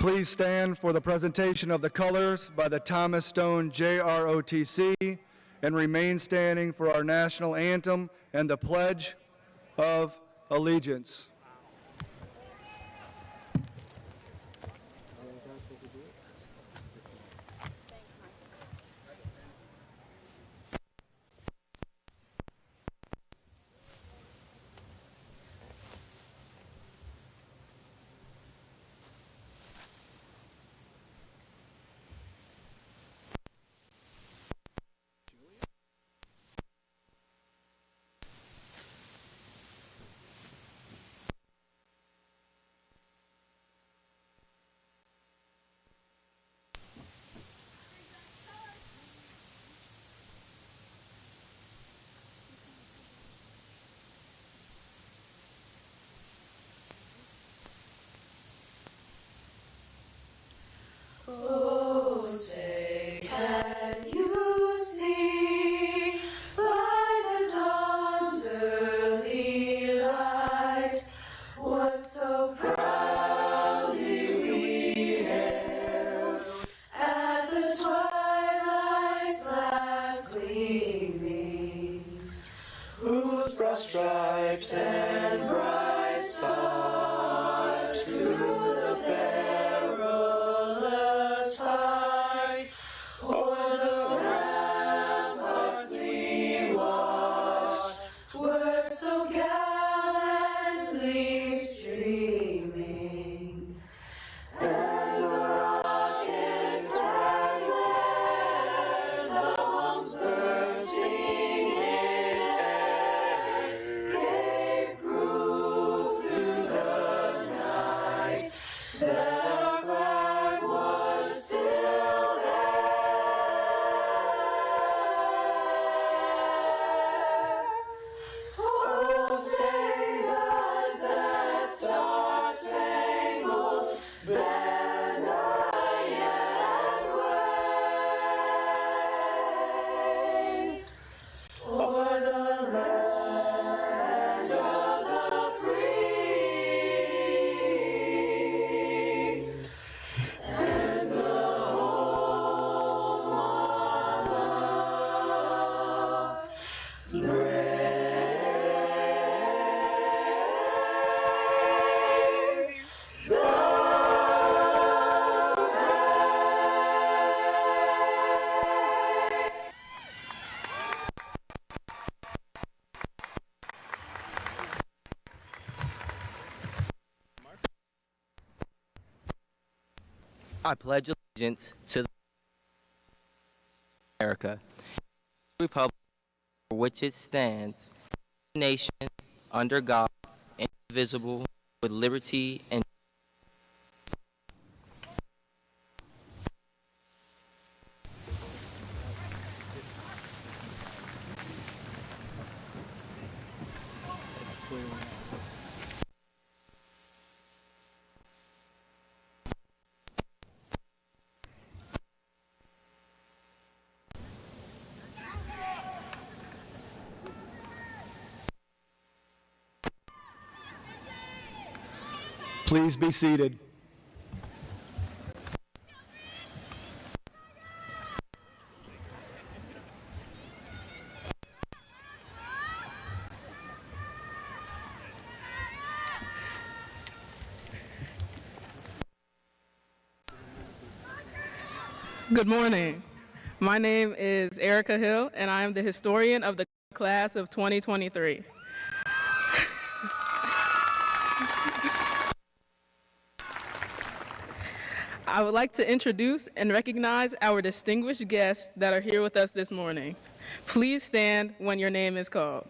Please stand for the presentation of the colors by the Thomas Stone JROTC and remain standing for our national anthem and the Pledge of Allegiance. Oh, say, can you see by the dawn's early light what so proudly we hailed at the twilight's last gleaming, whose broad stripes and bright stars through the perilous fight o'er the ramparts we watched were so gallantly streaming, and the rockets burned where the bombs bursting in air gave proof through the night that our flag was still there. Oh, say that star-spangled banner yet wave o'er the land of the free and the home of the brave. I pledge allegiance to the America, the republic for which it stands, one nation, under God, indivisible, with liberty and Please be seated. Good morning. My name is Erica Hill, and I am the historian of the class of 2023. I would like to introduce and recognize our distinguished guests that are here with us this morning. Please stand when your name is called.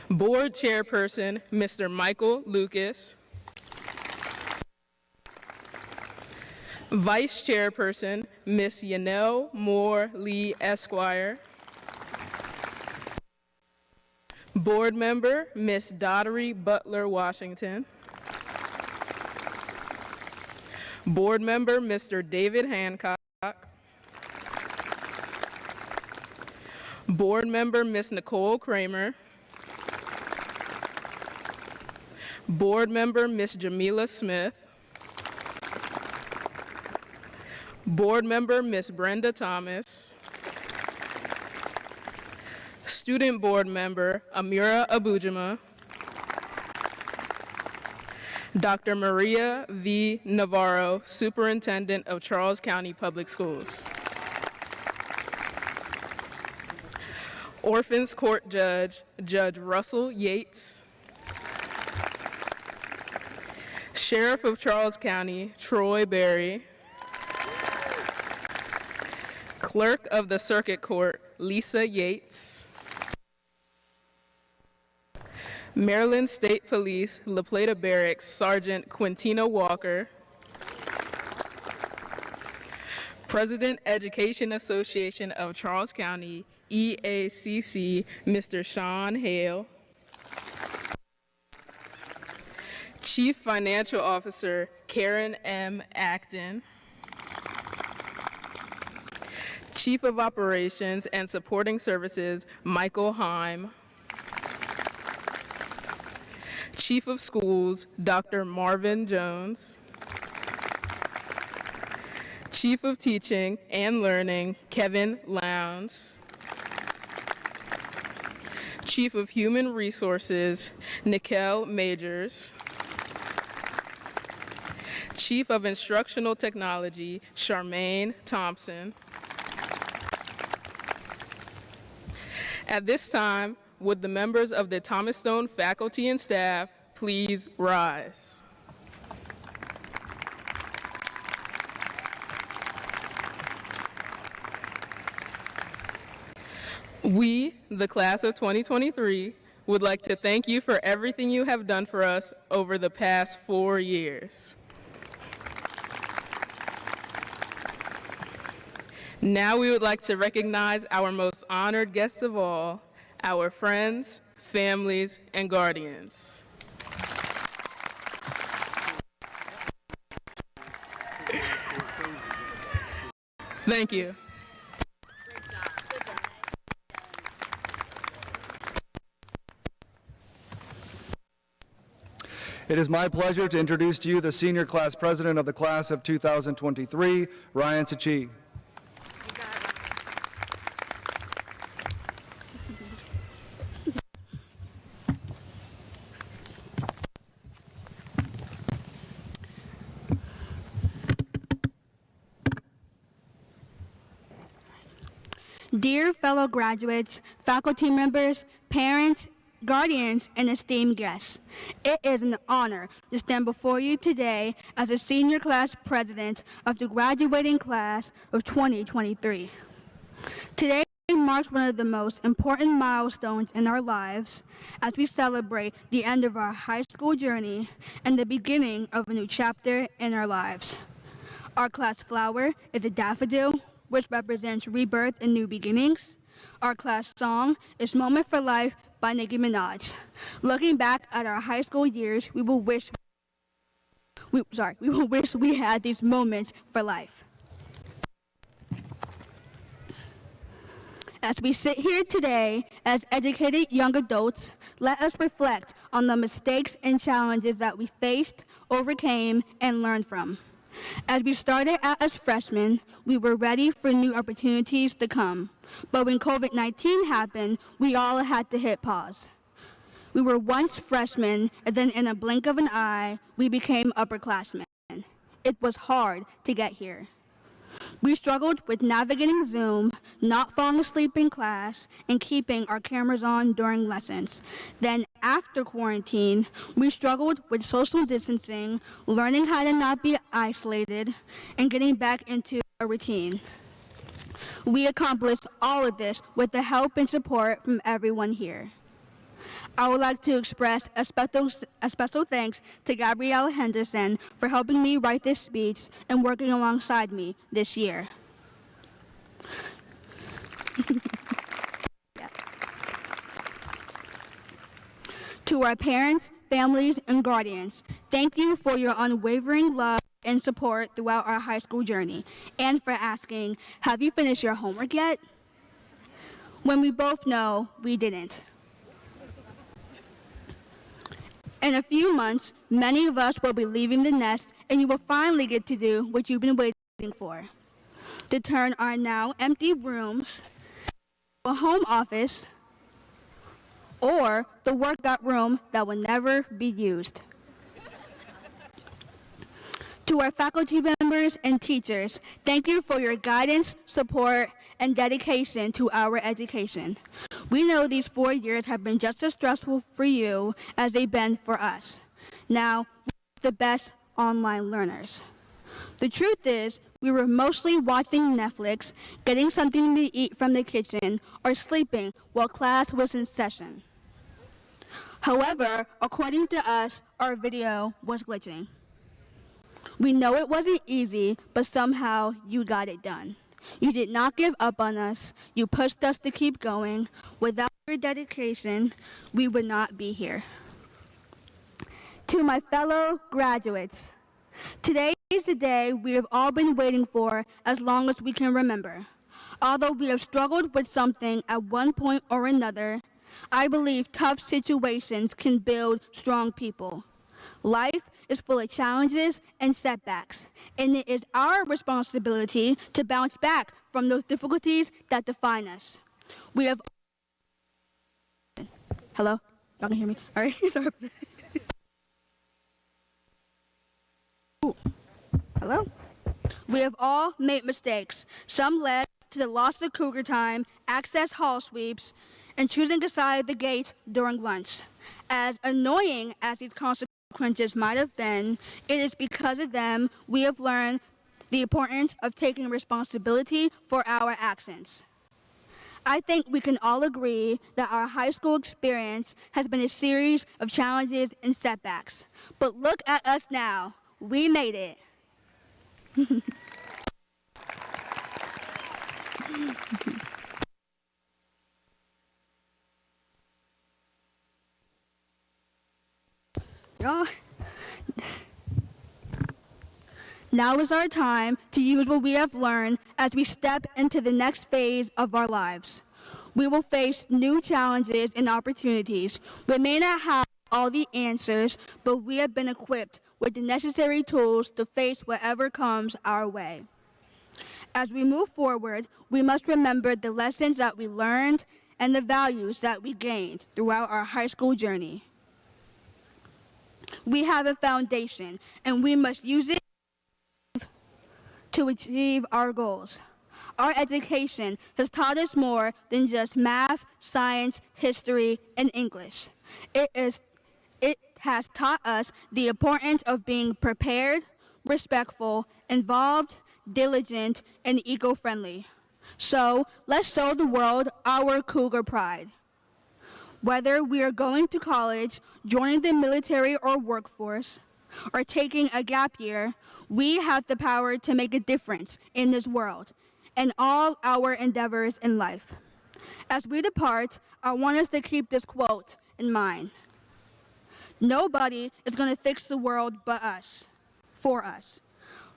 Board Chairperson, Mr. Michael Lucas. Vice Chairperson, Ms. Yanelle Moore Lee, Esquire. Board Member, Ms. Dottery Butler Washington. Board Member, Mr. David Hancock. Board Member, Ms. Nicole Kramer. Board Member, Ms. Jamila Smith. Board Member Ms. Brenda Thomas, Student Board Member Amira Abujama, Dr. Maria V. Navarro, Superintendent of Charles County Public Schools. Orphans Court Judge, Judge Russell Yates. Sheriff of Charles County, Troy Berry. Clerk of the Circuit Court, Lisa Yates. Maryland State Police, La Plata Barracks, Sergeant Quintina Walker. President Education Association of Charles County, EACC, Mr. Sean Hale. Chief Financial Officer, Karen M. Acton. Chief of Operations and Supporting Services, Michael Heim. Chief of Schools, Dr. Marvin Jones. Chief of Teaching and Learning, Kevin Lowndes. Chief of Human Resources, Nikel Majors. Chief of Instructional Technology, Charmaine Thompson. At this time, would the members of the Thomas Stone faculty and staff please rise? We, the class of 2023, would like to thank you for everything you have done for us over the past 4 years. Now we would like to recognize our most honored guests of all, our friends, families, and guardians. Thank you. It is my pleasure to introduce to you the senior class president of the class of 2023, Ryan Sachi. Dear fellow graduates, faculty members, parents, guardians, and esteemed guests, it is an honor to stand before you today as a senior class president of the graduating class of 2023. Today marks one of the most important milestones in our lives as we celebrate the end of our high school journey and the beginning of a new chapter in our lives. Our class flower is a daffodil, which represents rebirth and new beginnings. Our class song is Moment for Life by Nicki Minaj. Looking back at our high school years, we will wish we had these moments for life. As we sit here today as educated young adults, let us reflect on the mistakes and challenges that we faced, overcame, and learned from. As we started out as freshmen, we were ready for new opportunities to come. But when COVID-19 happened, we all had to hit pause. We were once freshmen, and then in a blink of an eye, we became upperclassmen. It was hard to get here. We struggled with navigating Zoom, not falling asleep in class, and keeping our cameras on during lessons. Then after quarantine, we struggled with social distancing, learning how to not be isolated, and getting back into a routine. We accomplished all of this with the help and support from everyone here. I would like to express a special thanks to Gabrielle Henderson for helping me write this speech and working alongside me this year. Yeah. To our parents, families, and guardians, thank you for your unwavering love and support throughout our high school journey, and for asking, have you finished your homework yet? When we both know we didn't. In a few months, many of us will be leaving the nest, and you will finally get to do what you've been waiting for. to turn our now empty rooms into a home office or the workout room that will never be used. To our faculty members and teachers, thank you for your guidance, support, and dedication to our education. We know these 4 years have been just as stressful for you as they've been for us. Now, we're the best online learners. The truth is, we were mostly watching Netflix, getting something to eat from the kitchen, or sleeping while class was in session. However, according to us, our video was glitching. We know it wasn't easy, but somehow you got it done. You did not give up on us. You pushed us to keep going. Without your dedication, we would not be here. To my fellow graduates, today is the day we have all been waiting for as long as we can remember. Although we have struggled with something at one point or another, I believe tough situations can build strong people. Life is full of challenges and setbacks, and it is our responsibility to bounce back from those difficulties that define us. We have... Hello? Y'all can hear me? All right, sorry. Ooh. Hello? We have all made mistakes. Some led to the loss of Cougar time, access hall sweeps, and choosing to side the gates during lunch. As annoying as these consequences might have been, it is because of them we have learned the importance of taking responsibility for our actions. I think we can all agree that our high school experience has been a series of challenges and setbacks. But look at us now. We made it. Now is our time to use what we have learned as we step into the next phase of our lives. We will face new challenges and opportunities. We may not have all the answers, but we have been equipped with the necessary tools to face whatever comes our way. As we move forward, we must remember the lessons that we learned and the values that we gained throughout our high school journey. We have a foundation, and we must use it to achieve our goals. Our education has taught us more than just math, science, history, and English. It has taught us the importance of being prepared, respectful, involved, diligent, and eco-friendly. So let's show the world our Cougar pride. Whether we are going to college, joining the military or workforce, or taking a gap year, we have the power to make a difference in this world and all our endeavors in life. As we depart, I want us to keep this quote in mind. Nobody is going to fix the world but us, for us.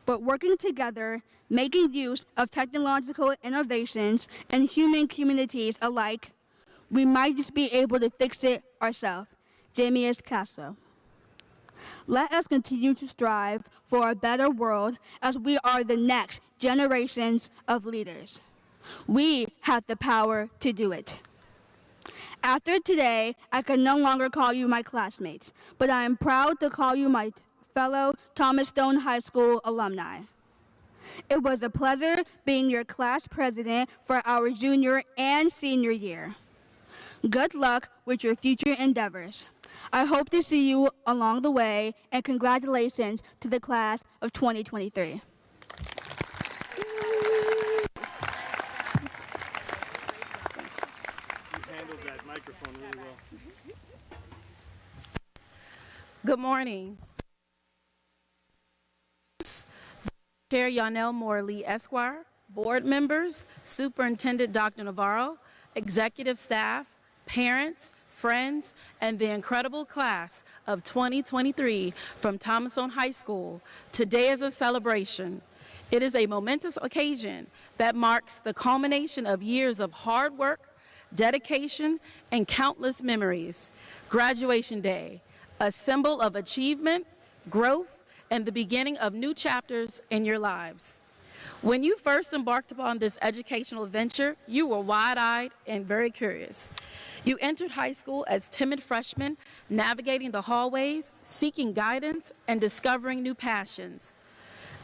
But working together, making use of technological innovations and human communities alike, we might just be able to fix it ourselves. Jamie S. Casso. Let us continue to strive for a better world as we are the next generations of leaders. We have the power to do it. After today, I can no longer call you my classmates, but I am proud to call you my fellow Thomas Stone High School alumni. It was a pleasure being your class president for our junior and senior year. Good luck with your future endeavors. I hope to see you along the way, and congratulations to the class of 2023. You handled that microphone really well. Good morning. Chair Yonel Morley, Esquire, board members, Superintendent Dr. Navarro, executive staff, parents, friends, and the incredible class of 2023 from Thomas Stone High School. Today is a celebration. It is a momentous occasion that marks the culmination of years of hard work, dedication, and countless memories. Graduation Day, a symbol of achievement, growth, and the beginning of new chapters in your lives. When you first embarked upon this educational venture, you were wide-eyed and very curious. You entered high school as timid freshmen, navigating the hallways, seeking guidance, and discovering new passions.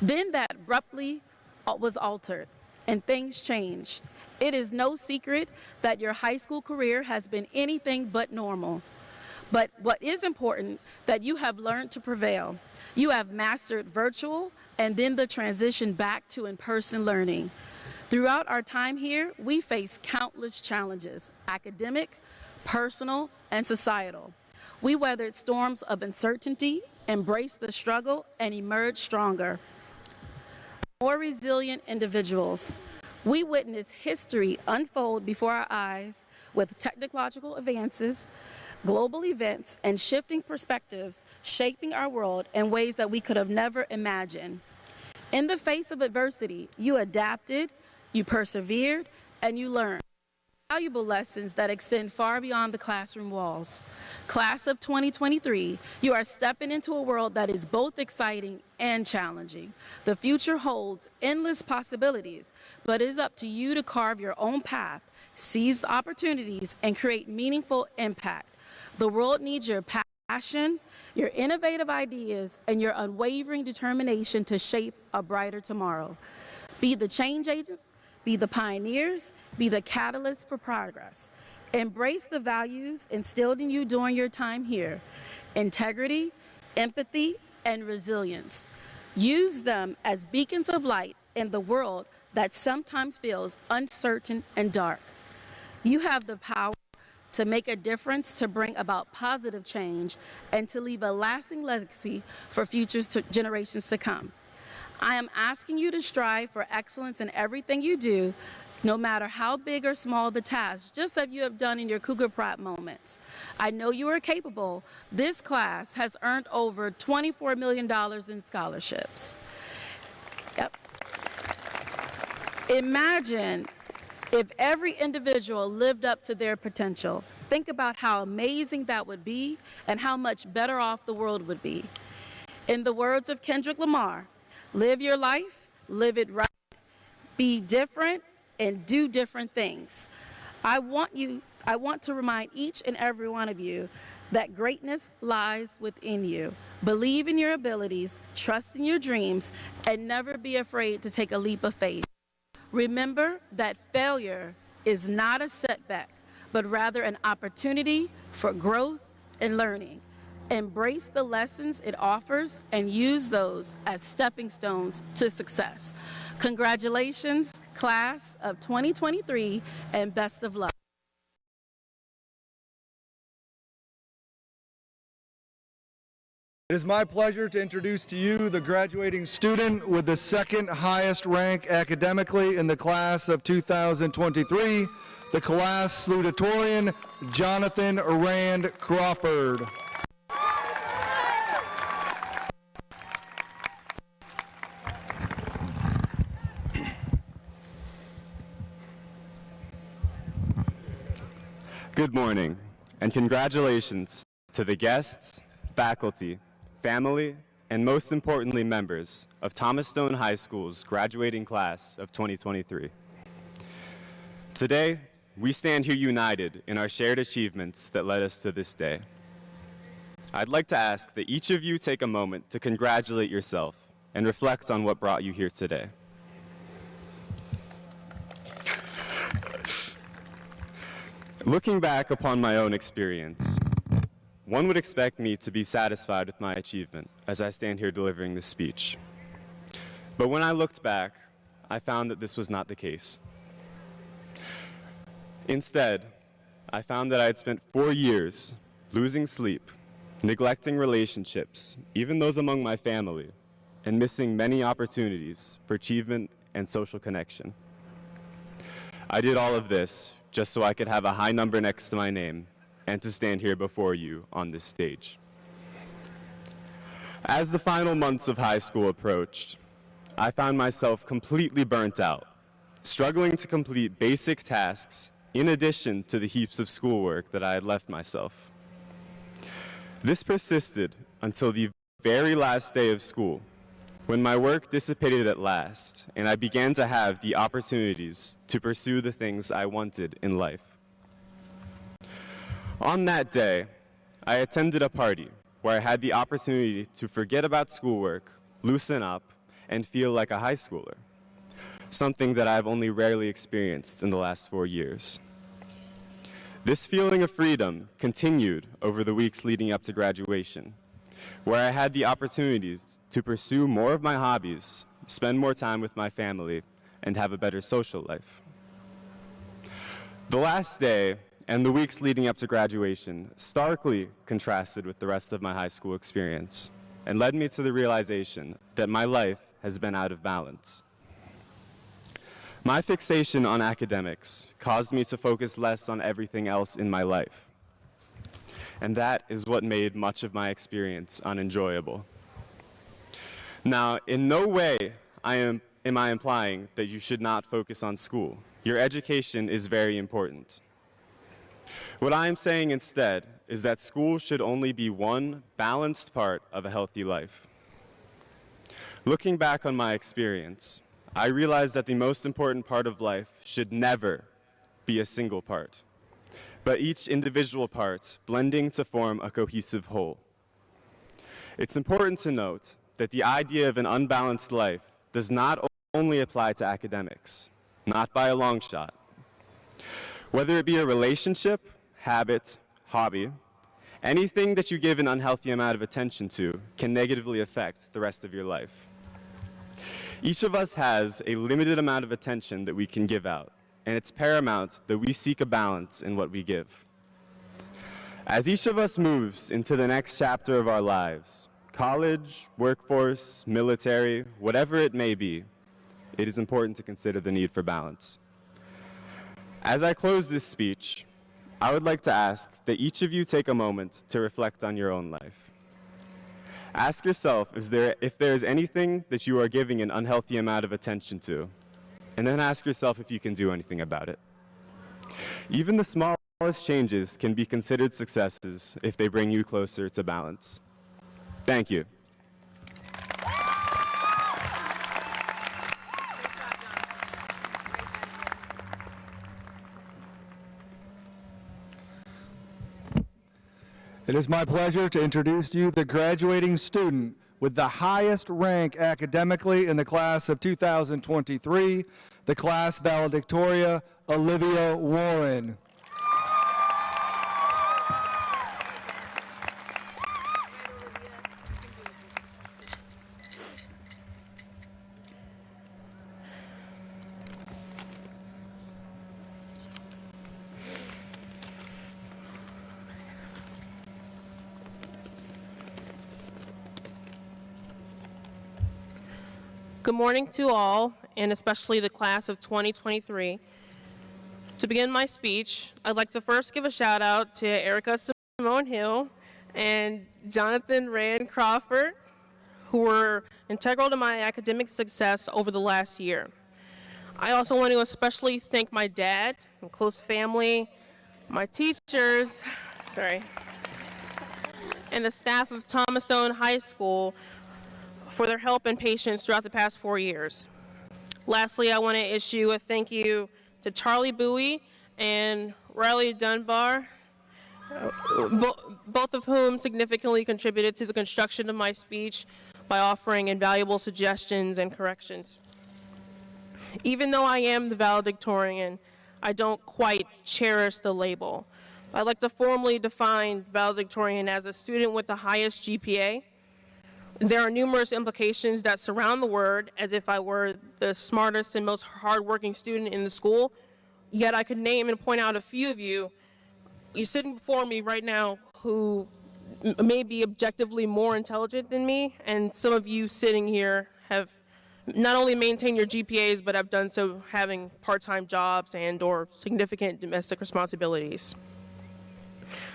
Then that abruptly was altered, and things changed. It is no secret that your high school career has been anything but normal. But what is important, that you have learned to prevail. You have mastered virtual and then the transition back to in-person learning. Throughout our time here, we face countless challenges, academic, personal, and societal. We weathered storms of uncertainty, embraced the struggle, and emerged stronger. More resilient individuals. We witnessed history unfold before our eyes with technological advances, global events, and shifting perspectives shaping our world in ways that we could have never imagined. In the face of adversity, you adapted, you persevered, and you learned valuable lessons that extend far beyond the classroom walls. Class of 2023, you are stepping into a world that is both exciting and challenging. The future holds endless possibilities, but it is up to you to carve your own path, seize the opportunities, and create meaningful impact. The world needs your passion, your innovative ideas, and your unwavering determination to shape a brighter tomorrow. Be the change agents, be the pioneers, be the catalyst for progress. Embrace the values instilled in you during your time here: integrity, empathy, and resilience. Use them as beacons of light in the world that sometimes feels uncertain and dark. You have the power to make a difference, to bring about positive change, and to leave a lasting legacy for future generations to come. I am asking you to strive for excellence in everything you do, no matter how big or small the task, just as you have done in your Cougar Pride moments. I know you are capable. This class has earned over $24 million in scholarships. Yep. Imagine if every individual lived up to their potential. Think about how amazing that would be and how much better off the world would be. In the words of Kendrick Lamar, live your life, live it right, be different, and do different things. I want to remind each and every one of you that greatness lies within you. Believe in your abilities, trust in your dreams, and never be afraid to take a leap of faith. Remember that failure is not a setback, but rather an opportunity for growth and learning. Embrace the lessons it offers and use those as stepping stones to success. Congratulations, class of 2023, and best of luck. It is my pleasure to introduce to you the graduating student with the second highest rank academically in the class of 2023, the class salutatorian, Jonathan Rand Crawford. Good morning, and congratulations to the guests, faculty, family, and most importantly, members of Thomas Stone High School's graduating class of 2023. Today, we stand here united in our shared achievements that led us to this day. I'd like to ask that each of you take a moment to congratulate yourself and reflect on what brought you here today. Looking back upon my own experience, one would expect me to be satisfied with my achievement as I stand here delivering this speech. But when I looked back, I found that this was not the case. Instead, I found that I had spent 4 years losing sleep, neglecting relationships, even those among my family, and missing many opportunities for achievement and social connection. I did all of this just so I could have a high number next to my name and to stand here before you on this stage. As the final months of high school approached, I found myself completely burnt out, struggling to complete basic tasks in addition to the heaps of schoolwork that I had left myself. This persisted until the very last day of school, when my work dissipated at last, and I began to have the opportunities to pursue the things I wanted in life. On that day, I attended a party where I had the opportunity to forget about schoolwork, loosen up, and feel like a high schooler, something that I've only rarely experienced in the last 4 years. This feeling of freedom continued over the weeks leading up to graduation, where I had the opportunities to pursue more of my hobbies, spend more time with my family, and have a better social life. The last day and the weeks leading up to graduation starkly contrasted with the rest of my high school experience and led me to the realization that my life has been out of balance. My fixation on academics caused me to focus less on everything else in my life. And that is what made much of my experience unenjoyable. Now, in no way am I implying that you should not focus on school. Your education is very important. What I am saying instead is that school should only be one balanced part of a healthy life. Looking back on my experience, I realized that the most important part of life should never be a single part, but each individual part blending to form a cohesive whole. It's important to note that the idea of an unbalanced life does not only apply to academics, not by a long shot. Whether it be a relationship, habit, hobby, anything that you give an unhealthy amount of attention to can negatively affect the rest of your life. Each of us has a limited amount of attention that we can give out, and it's paramount that we seek a balance in what we give. As each of us moves into the next chapter of our lives, college, workforce, military, whatever it may be, it is important to consider the need for balance. As I close this speech, I would like to ask that each of you take a moment to reflect on your own life. Ask yourself if there is anything that you are giving an unhealthy amount of attention to, and then ask yourself if you can do anything about it. Even the smallest changes can be considered successes if they bring you closer to balance. Thank you. It is my pleasure to introduce to you the graduating student with the highest rank academically in the class of 2023, the class valedictoria, Olivia Warren. Good morning to all, and especially the class of 2023. To begin my speech, I'd like to first give a shout out to Erica Simone Hill and Jonathan Rand Crawford, who were integral to my academic success over the last year. I also want to especially thank my dad and close family, my teachers, and the staff of Thomas Stone High School for their help and patience throughout the past 4 years. Lastly, I want to issue a thank you to Charlie Bowie and Riley Dunbar, both of whom significantly contributed to the construction of my speech by offering invaluable suggestions and corrections. Even though I am the valedictorian, I don't quite cherish the label. I'd like to formally define valedictorian as a student with the highest GPA. There are numerous implications that surround the word, as if I were the smartest and most hardworking student in the school, yet I could name and point out a few of you. You're sitting before me right now who may be objectively more intelligent than me, and some of you sitting here have not only maintained your GPAs, but have done so having part-time jobs and/or significant domestic responsibilities.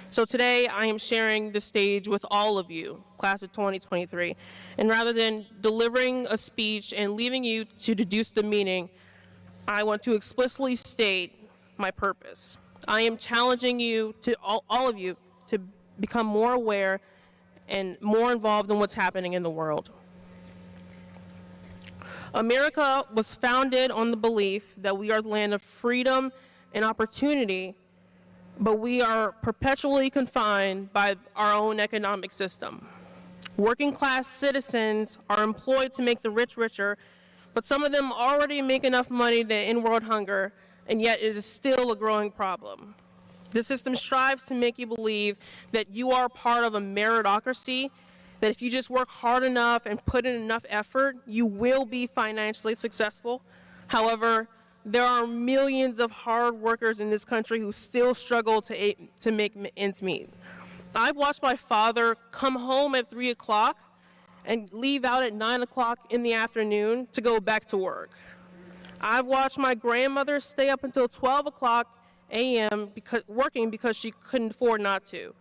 So today I am sharing the stage with all of you, class of 2023, and rather than delivering a speech and leaving you to deduce the meaning, I want to explicitly state my purpose. I am challenging you, all of you, to become more aware and more involved in what's happening in the world. America was founded on the belief that we are the land of freedom and opportunity, but we are perpetually confined by our own economic system. Working class citizens are employed to make the rich richer, but some of them already make enough money to end world hunger, and yet it is still a growing problem. The system strives to make you believe that you are part of a meritocracy, that if you just work hard enough and put in enough effort, you will be financially successful. However, there are millions of hard workers in this country who still struggle to make ends meet. I've watched my father come home at 3 o'clock and leave out at 9 o'clock in the afternoon to go back to work. I've watched my grandmother stay up until 12 o'clock a.m. working because she couldn't afford not to.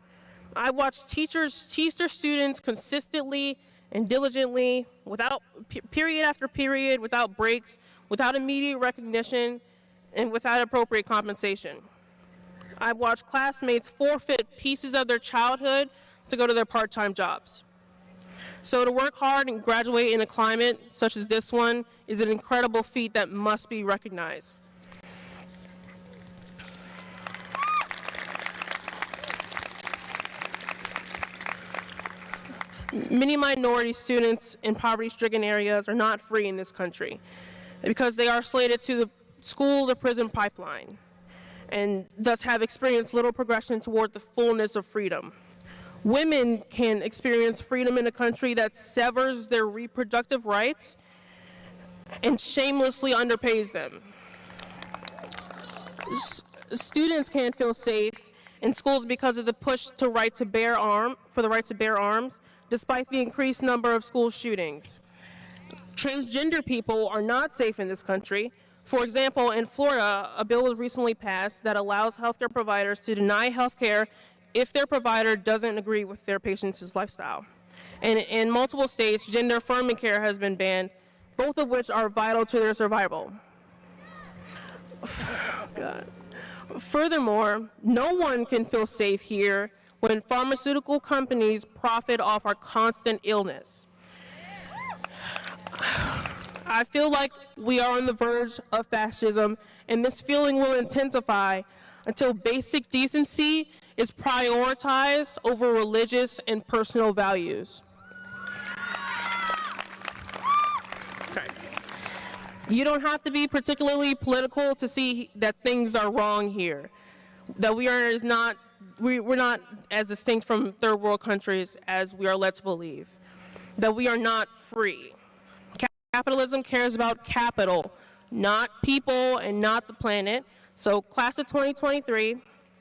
I watched teachers teach their students consistently and diligently, without period after period, without breaks, without immediate recognition, and without appropriate compensation. I've watched classmates forfeit pieces of their childhood to go to their part-time jobs. So to work hard and graduate in a climate such as this one is an incredible feat that must be recognized. Many minority students in poverty-stricken areas are not free in this country because they are slated to the school-to-prison pipeline and thus have experienced little progression toward the fullness of freedom. Women can experience freedom in a country that severs their reproductive rights and shamelessly underpays them. Students can't feel safe in schools because of the push for the right to bear arms, despite the increased number of school shootings. Transgender people are not safe in this country. For example, in Florida, a bill was recently passed that allows healthcare providers to deny healthcare if their provider doesn't agree with their patient's lifestyle. And in multiple states, gender-affirming care has been banned, both of which are vital to their survival. God. Furthermore, no one can feel safe here when pharmaceutical companies profit off our constant illness. I feel like we are on the verge of fascism, and this feeling will intensify until basic decency is prioritized over religious and personal values. You don't have to be particularly political to see that things are wrong here, that we're not as distinct from third world countries as we are led to believe, that we are not free. Capitalism cares about capital, not people and not the planet. So class of 2023,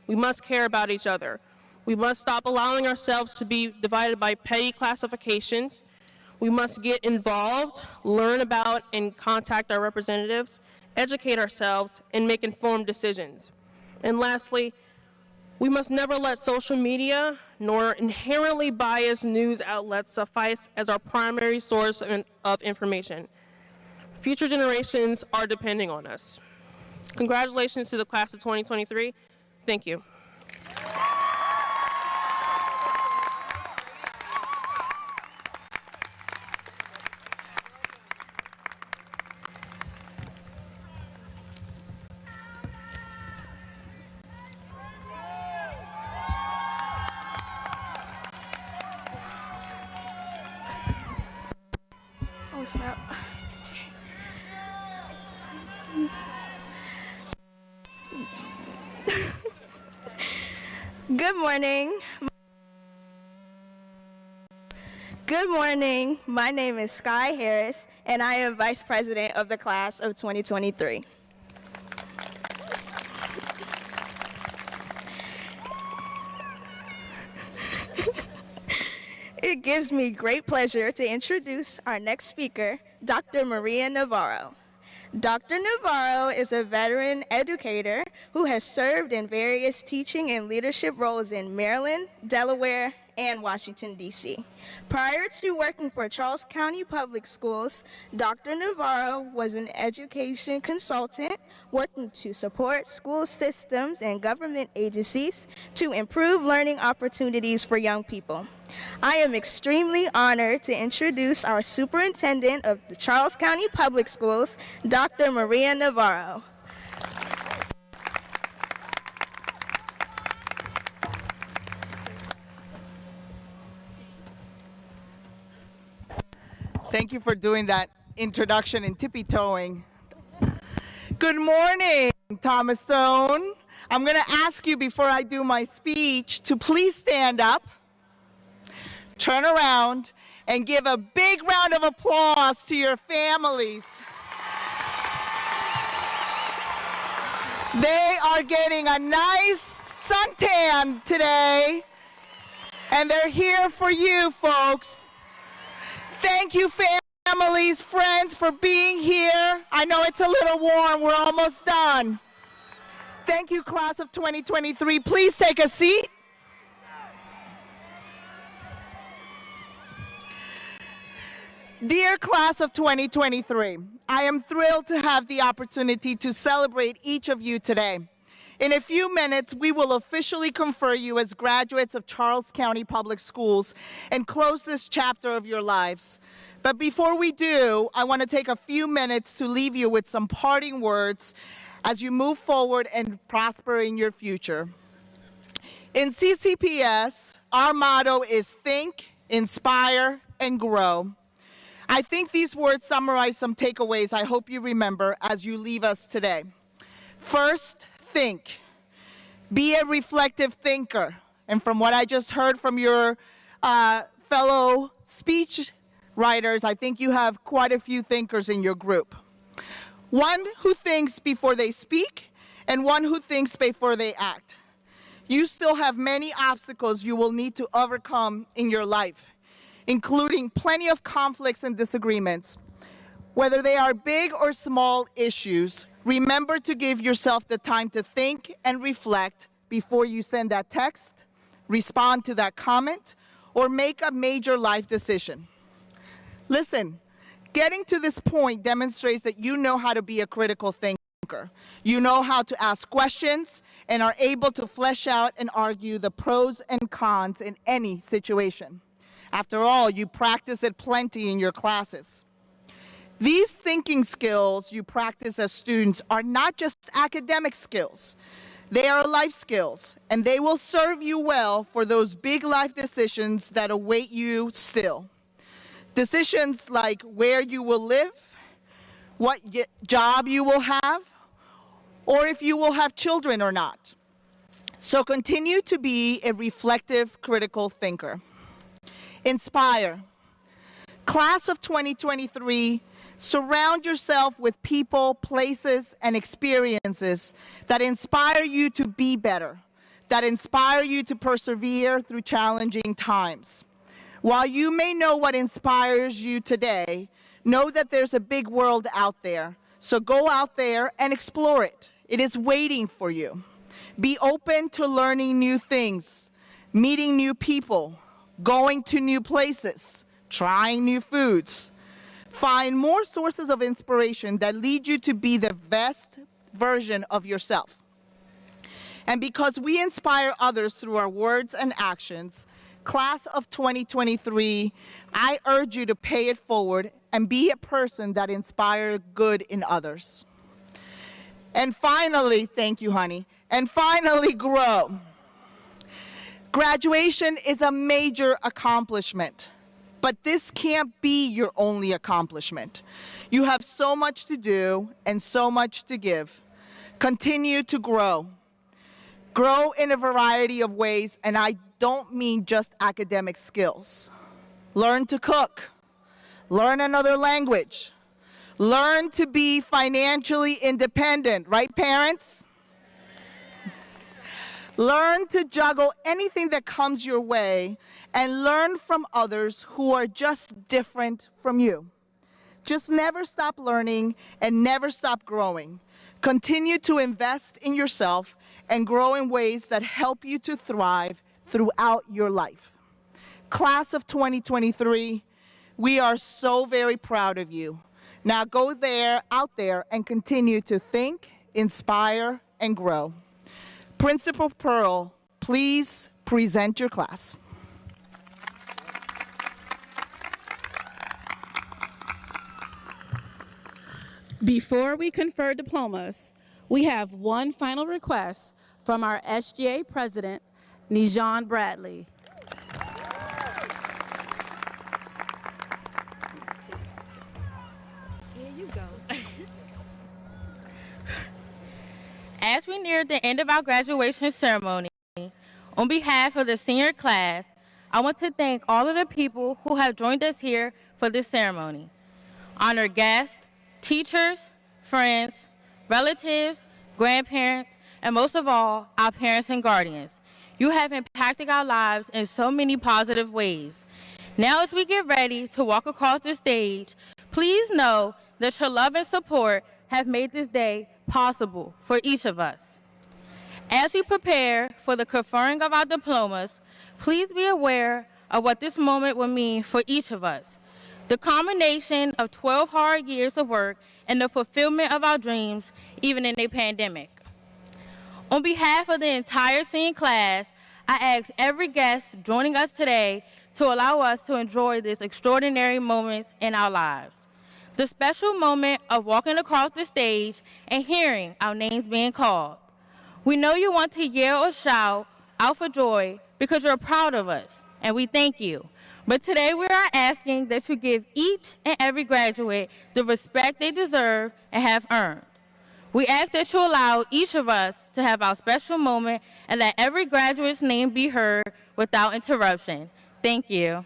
we must care about each other. We must stop allowing ourselves to be divided by petty classifications. We must get involved, learn about and contact our representatives, educate ourselves, and make informed decisions. And lastly, we must never let social media nor inherently biased news outlets suffice as our primary source of information. Future generations are depending on us. Congratulations to the class of 2023. Thank you. Oh, snap. Good morning. Good morning. My name is Sky Harris, and I am Vice President of the class of 2023. It gives me great pleasure to introduce our next speaker, Dr. Maria Navarro. Dr. Navarro is a veteran educator who has served in various teaching and leadership roles in Maryland, Delaware, and Washington, D.C. Prior to working for Charles County Public Schools, Dr. Navarro was an education consultant working to support school systems and government agencies to improve learning opportunities for young people. I am extremely honored to introduce our Superintendent of the Charles County Public Schools, Dr. Maria Navarro. Thank you for doing that introduction and tippy-toeing. Good morning, Thomas Stone. I'm going to ask you before I do my speech to please stand up, turn around, and give a big round of applause to your families. They are getting a nice suntan today, and they're here for you, folks. Thank you, families, friends, for being here. I know it's a little warm. We're almost done. Thank you, class of 2023. Please take a seat. Dear class of 2023, I am thrilled to have the opportunity to celebrate each of you today. In a few minutes, we will officially confer you as graduates of Charles County Public Schools and close this chapter of your lives. But before we do, I want to take a few minutes to leave you with some parting words as you move forward and prosper in your future. In CCPS, our motto is think, inspire, and grow. I think these words summarize some takeaways I hope you remember as you leave us today. First, think. Be a reflective thinker. And from what I just heard from your fellow speech writers, I think you have quite a few thinkers in your group. One who thinks before they speak, and one who thinks before they act. You still have many obstacles you will need to overcome in your life, including plenty of conflicts and disagreements. Whether they are big or small issues, remember to give yourself the time to think and reflect before you send that text, respond to that comment, or make a major life decision. Listen, getting to this point demonstrates that you know how to be a critical thinker. You know how to ask questions and are able to flesh out and argue the pros and cons in any situation. After all, you practice it plenty in your classes. These thinking skills you practice as students are not just academic skills. They are life skills, and they will serve you well for those big life decisions that await you still. Decisions like where you will live, what job you will have, or if you will have children or not. So continue to be a reflective, critical thinker. Inspire. Class of 2023, surround yourself with people, places, and experiences that inspire you to be better, that inspire you to persevere through challenging times. While you may know what inspires you today, know that there's a big world out there. So go out there and explore it. It is waiting for you. Be open to learning new things, meeting new people, going to new places, trying new foods. Find more sources of inspiration that lead you to be the best version of yourself. And because we inspire others through our words and actions, class of 2023, I urge you to pay it forward and be a person that inspires good in others. And finally, thank you, honey, and finally, grow. Graduation is a major accomplishment, but this can't be your only accomplishment. You have so much to do and so much to give. Continue to grow. Grow in a variety of ways, and I don't mean just academic skills. Learn to cook. Learn another language. Learn to be financially independent, right, parents? Learn to juggle anything that comes your way and learn from others who are just different from you. Just never stop learning and never stop growing. Continue to invest in yourself and grow in ways that help you to thrive throughout your life. Class of 2023, we are so very proud of you. Now go out there and continue to think, inspire, and grow. Principal Pearl, please present your class. Before we confer diplomas, we have one final request from our SGA President, Nijon Bradley. Here you go. As we near the end of our graduation ceremony, on behalf of the senior class, I want to thank all of the people who have joined us here for this ceremony. Honored guests, teachers, friends, relatives, grandparents, and most of all, our parents and guardians. You have impacted our lives in so many positive ways. Now as we get ready to walk across the stage, please know that your love and support have made this day possible for each of us. As we prepare for the conferring of our diplomas, please be aware of what this moment will mean for each of us. The combination of 12 hard years of work and the fulfillment of our dreams, even in a pandemic. On behalf of the entire senior class, I ask every guest joining us today to allow us to enjoy this extraordinary moment in our lives. The special moment of walking across the stage and hearing our names being called. We know you want to yell or shout out for joy because you're proud of us, and we thank you. But today we are asking that you give each and every graduate the respect they deserve and have earned. We ask that you allow each of us to have our special moment and that every graduate's name be heard without interruption. Thank you.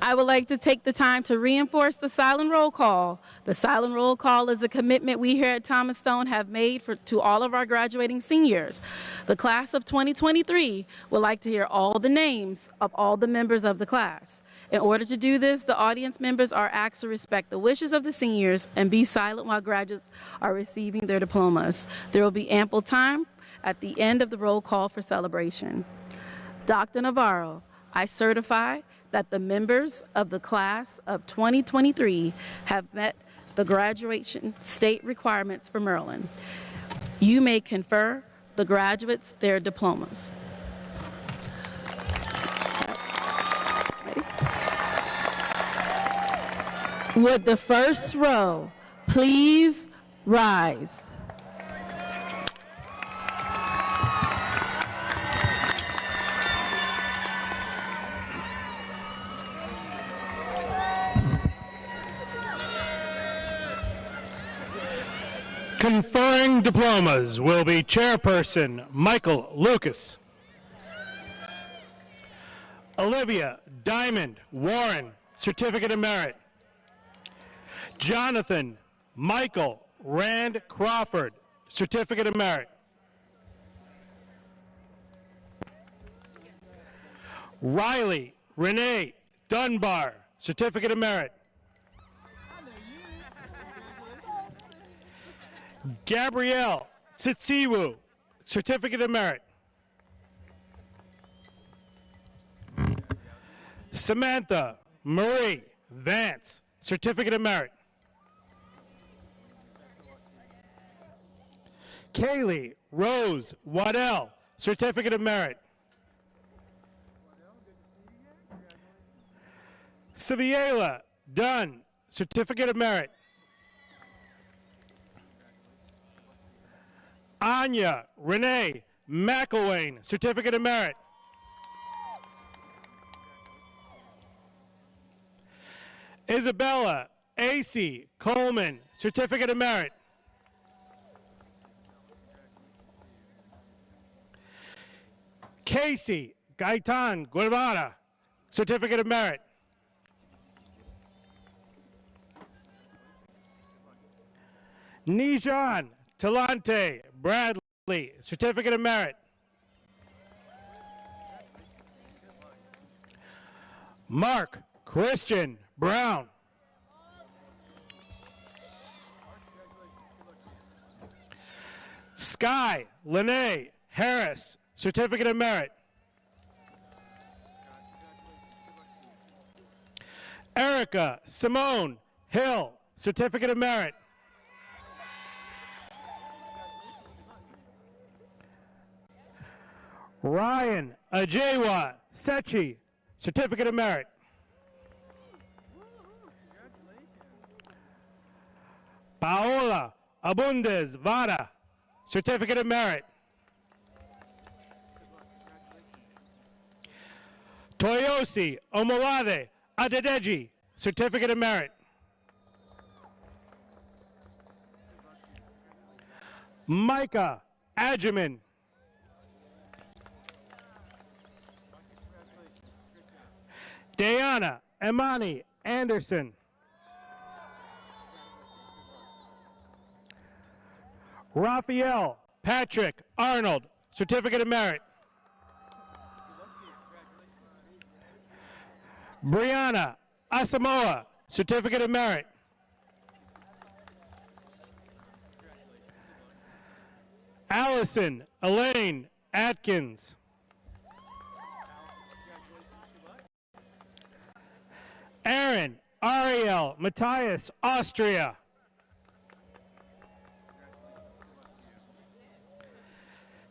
I would like to take the time to reinforce the silent roll call. The silent roll call is a commitment we here at Thomas Stone have made to all of our graduating seniors. The class of 2023 would like to hear all the names of all the members of the class. In order to do this, the audience members are asked to respect the wishes of the seniors and be silent while graduates are receiving their diplomas. There will be ample time at the end of the roll call for celebration. Dr. Navarro, I certify that the members of the class of 2023 have met the graduation state requirements for Maryland. You may confer the graduates their diplomas. Would the first row please rise? Conferring diplomas will be Chairperson Michael Lucas. Olivia Diamond Warren, Certificate of Merit. Jonathan Michael Rand Crawford, Certificate of Merit. Riley Renee Dunbar, Certificate of Merit. Gabrielle Tsitsiwu, Certificate of Merit. Samantha Marie Vance, Certificate of Merit. Kaylee Rose Waddell, Certificate of Merit. Saviela Dunn, Certificate of Merit. Anya Renee McElwain, Certificate of Merit. Isabella A.C. Coleman, Certificate of Merit. Casey Gaitan Guevara, Certificate of Merit. Nijan Talante Bradley, Certificate of Merit. Mark Christian Brown. Sky Lene Harris, Certificate of Merit. Erica Simone Hill, Certificate of Merit. Ryan Ajewa Sechi, Certificate of Merit. Paola Abundez Vara, Certificate of Merit. Toyosi Omolade Adedeji, Certificate of Merit. Micah Adjaman. Diana Imani Anderson. Raphael Patrick Arnold, Certificate of Merit. Brianna Asamoah, Certificate of Merit. Allison Elaine Atkins. Aaron Ariel Matthias Austria.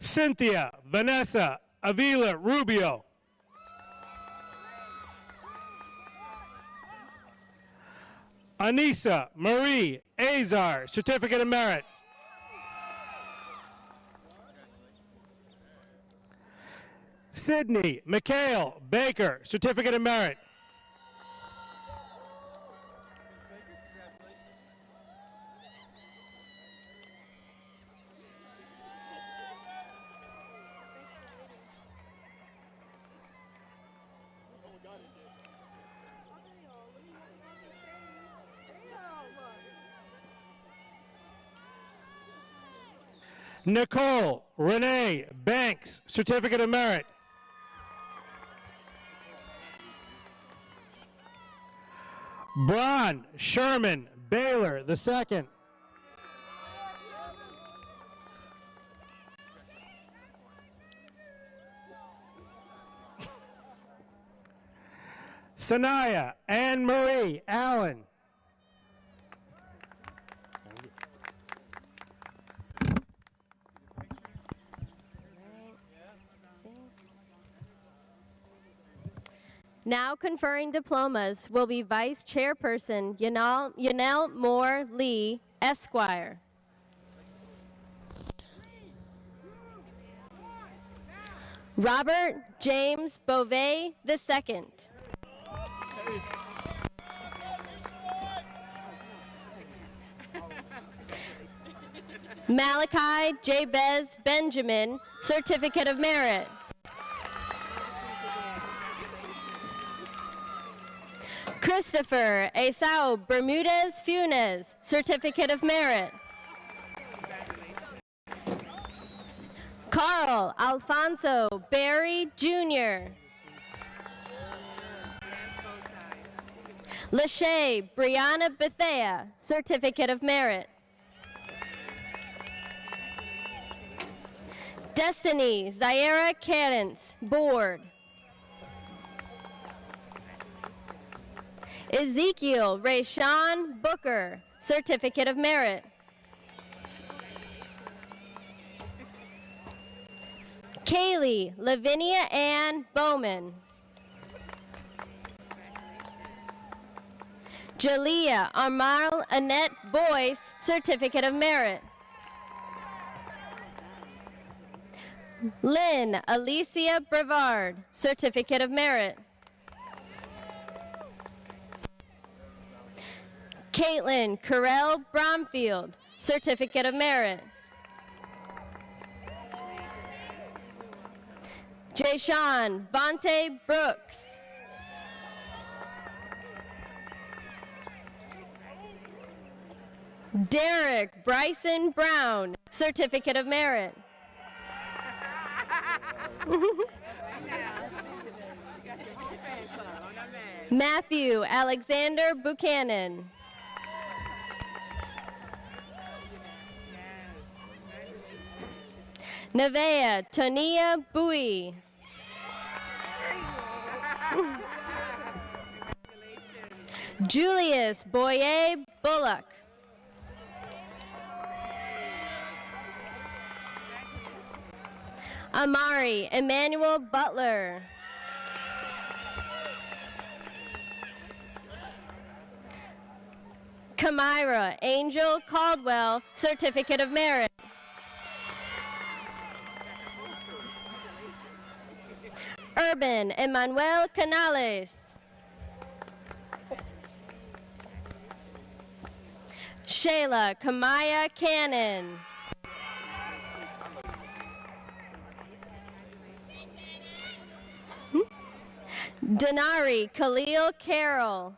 Cynthia Vanessa Avila Rubio. Anissa Marie Azar, Certificate of Merit. Sydney Mikhail Baker, Certificate of Merit. Nicole Renee Banks, Certificate of Merit. Bron Sherman Baylor II. Sanaya Anne Marie Allen. Now conferring diplomas will be Vice Chairperson Yanel Moore Lee, Esquire. Robert James Beauvais II. Malachi Jabez Benjamin, Certificate of Merit. Christopher Esau Bermudez Funes, Certificate of Merit. Carl Alfonso Berry Jr. Lachey Brianna Bethea, Certificate of Merit. Destiny Zaira Cadence, Board. Ezekiel Rayshawn Booker, Certificate of Merit. Kaylee Lavinia Ann Bowman. Jalea Armal Annette Boyce, Certificate of Merit. Lynn Alicia Brevard, Certificate of Merit. Caitlin Carell Bromfield, Certificate of Merit. Jayshawn Vontae Brooks. Derek Bryson Brown, Certificate of Merit. Matthew Alexander Buchanan. Nevaeh Tonia Bowie. Julius Boyer Bullock. Amari Emmanuel Butler. Kamira Angel Caldwell, Certificate of Merit. Urban Emmanuel Canales. Shayla Kamaya Cannon. Denari Khalil Carroll.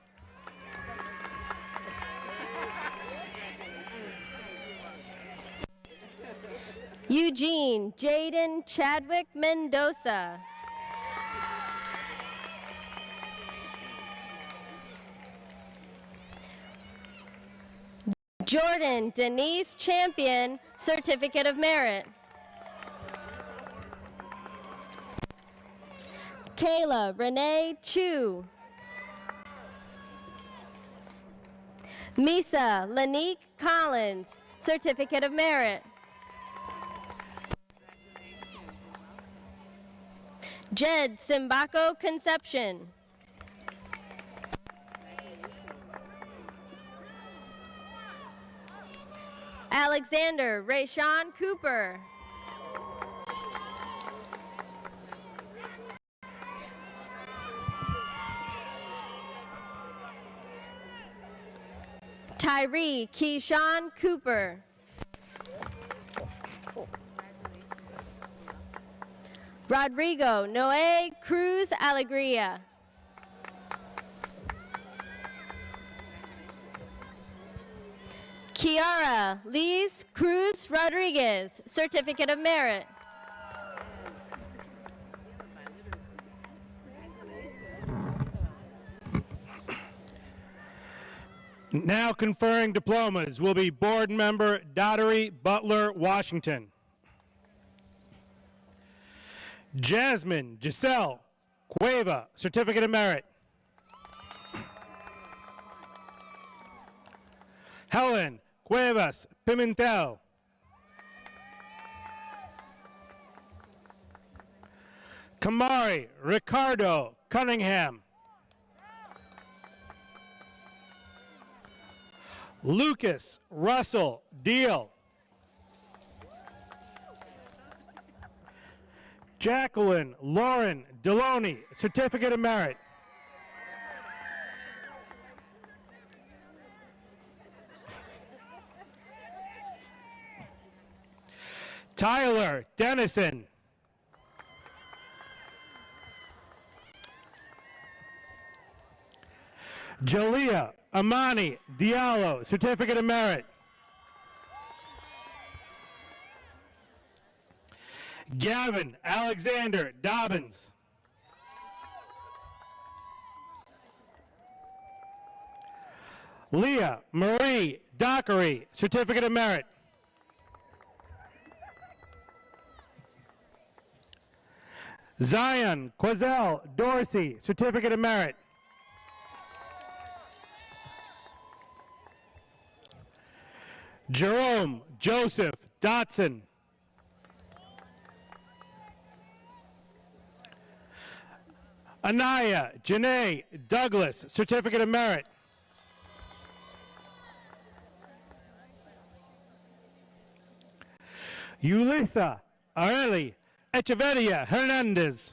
Eugene Jaden Chadwick Mendoza. Jordan Denise Champion, Certificate of Merit. Kayla Renee Chu. Misa Lanique Collins, Certificate of Merit. Jed Simbako Conception. Alexander Rayshawn Cooper. Tyree Keyshawn Cooper. Rodrigo Noé Cruz Alegria. Kiara Liz Cruz Rodriguez, Certificate of Merit. Now conferring diplomas will be Board Member Daughtery Butler Washington. Jasmine Giselle Cueva, Certificate of Merit. Helen Cuevas Pimentel. Kamari Ricardo Cunningham. Lucas Russell Deal. Jacqueline Lauren Deloney, Certificate of Merit. Tyler Dennison. Jalea Amani Diallo, Certificate of Merit. Gavin Alexander Dobbins. Leah Marie Dockery, Certificate of Merit. Zion Quazel Dorsey, Certificate of Merit. Jerome Joseph Dotson. Anaya Janae Douglas, Certificate of Merit. Yulisa Areli Echeverria Hernandez.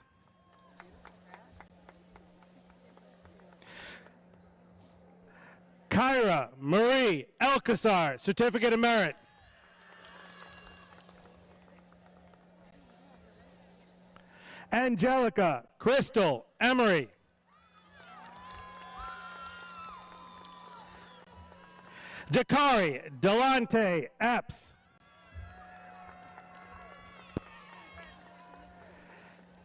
Kyra Marie Alcazar, Certificate of Merit. Angelica Crystal Emery. Dakari Delante Epps.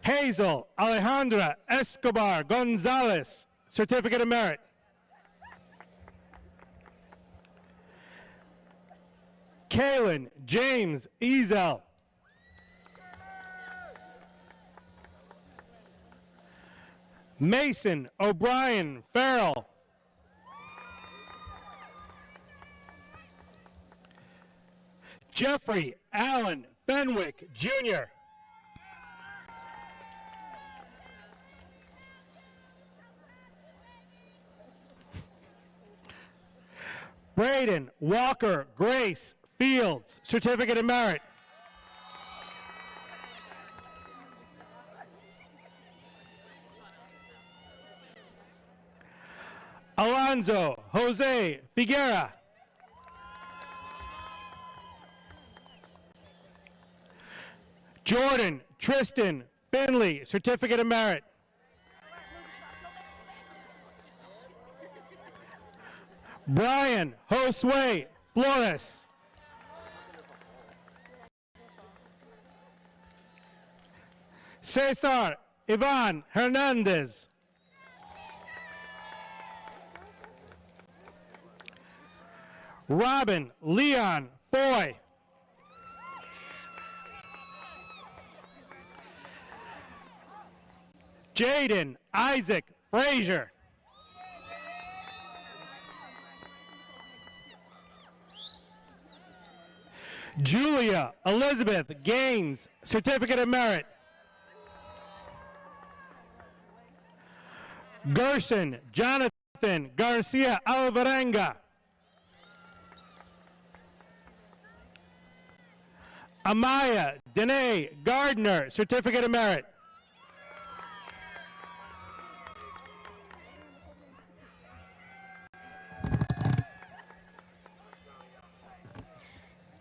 Hazel Alejandra Escobar Gonzalez, Certificate of Merit. Kaylin James Ezel. Mason O'Brien Farrell. Jeffrey Allen Fenwick, Jr. Braden Walker Grace Fields, Certificate of Merit. Alonzo Jose Figuera. Jordan Tristan Finley, Certificate of Merit. Brian Josue Flores. Cesar Ivan Hernandez. Robin Leon Foy. Jaden Isaac Frazier. Julia Elizabeth Gaines, Certificate of Merit. Gerson Jonathan Garcia Alvarenga. Amaya Danae Gardner, Certificate of Merit.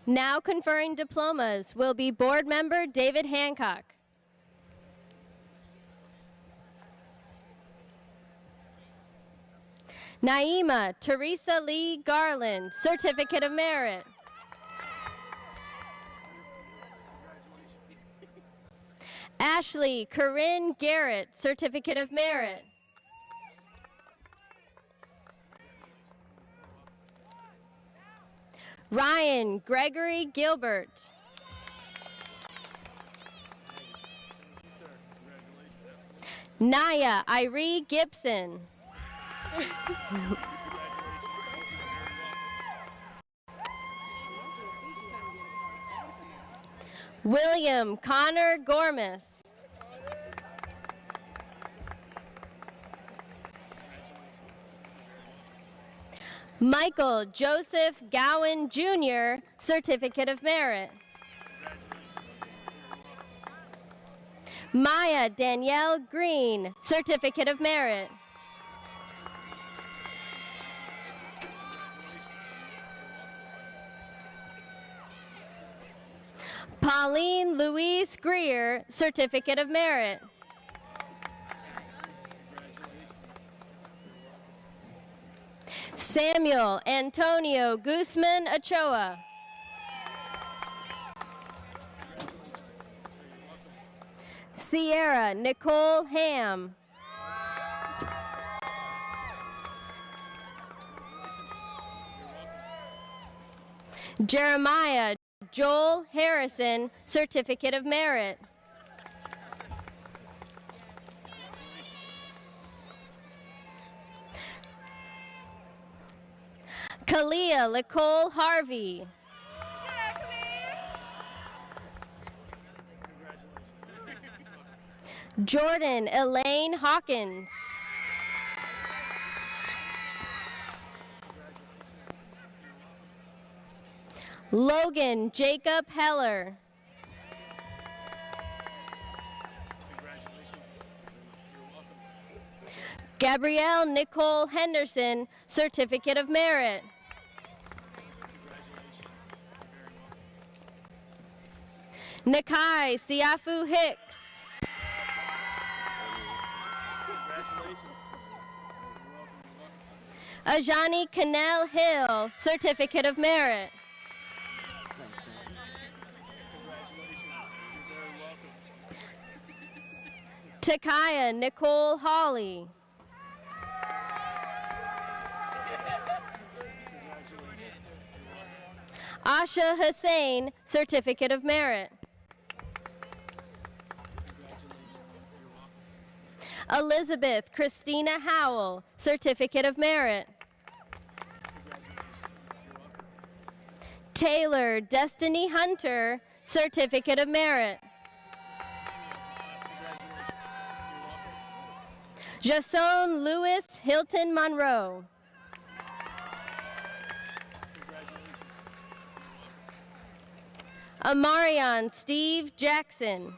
Now conferring diplomas will be Board Member David Hancock. Naima Teresa Lee Garland, Certificate of Merit. Ashley Corinne Garrett, Certificate of Merit. Ryan Gregory Gilbert. Naya Irie Gibson. William Connor Gormis. Michael Joseph Gowan, Jr., Certificate of Merit. Maya Danielle Green, Certificate of Merit. Pauline Louise Greer, Certificate of Merit. Samuel Antonio Guzman Ochoa. Sierra Nicole Ham. Jeremiah Joel Harrison, Certificate of Merit. Kalia Nicole Harvey. Jordan Elaine Hawkins. Logan Jacob Heller. Gabrielle Nicole Henderson, Certificate of Merit. Nakai Siafu Hicks. Ajani Canel Hill, Certificate of Merit. Takaya Nicole Hawley. Asha Hussein, Certificate of Merit. Elizabeth Christina Howell, Certificate of Merit. Taylor Destiny Hunter, Certificate of Merit. Jason Lewis Hilton Monroe. Amarion Steve Jackson.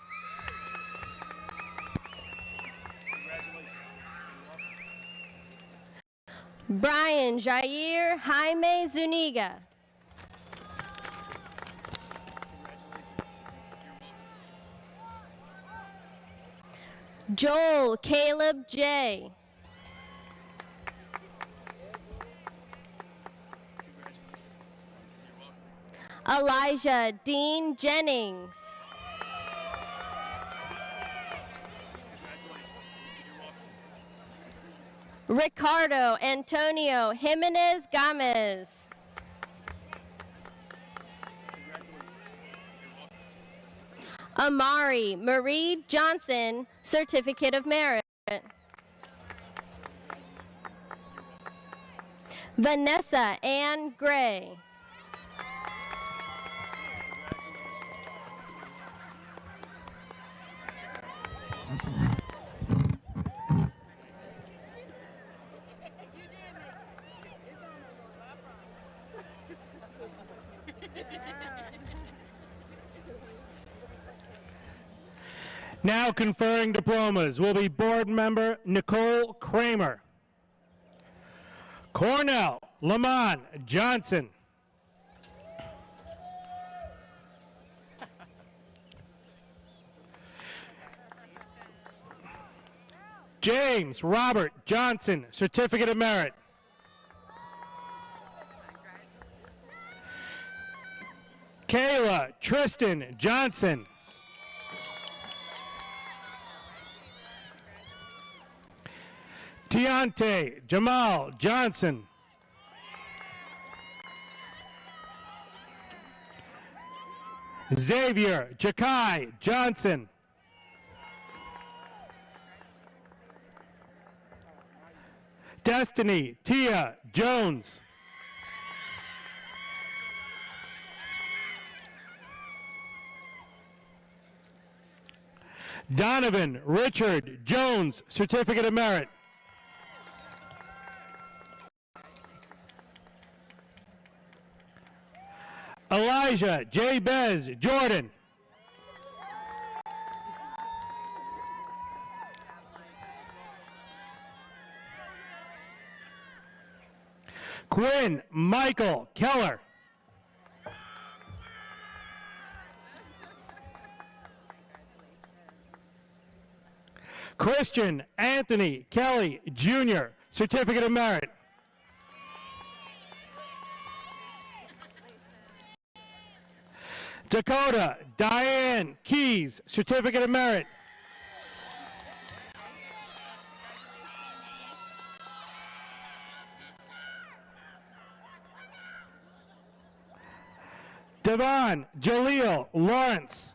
Brian Jair Jaime Zuniga. Joel Caleb J. Elijah Dean Jennings. Ricardo Antonio Jimenez Gomez. Amari Marie Johnson, Certificate of Merit. Vanessa Ann Gray. Now conferring diplomas will be board member Nicole Kramer. Cornell Lamont Johnson. James Robert Johnson, Certificate of Merit. Kayla Tristan Johnson. Deontay Jamal Johnson. Xavier Jakai Johnson. Destiny Tia Jones. Donovan Richard Jones, Certificate of Merit. Elijah J. Bez Jordan. Quinn Michael Keller. Christian Anthony Kelly Jr., Certificate of Merit. Dakota Diane Keys, Certificate of Merit. Devon Jaleel Lawrence.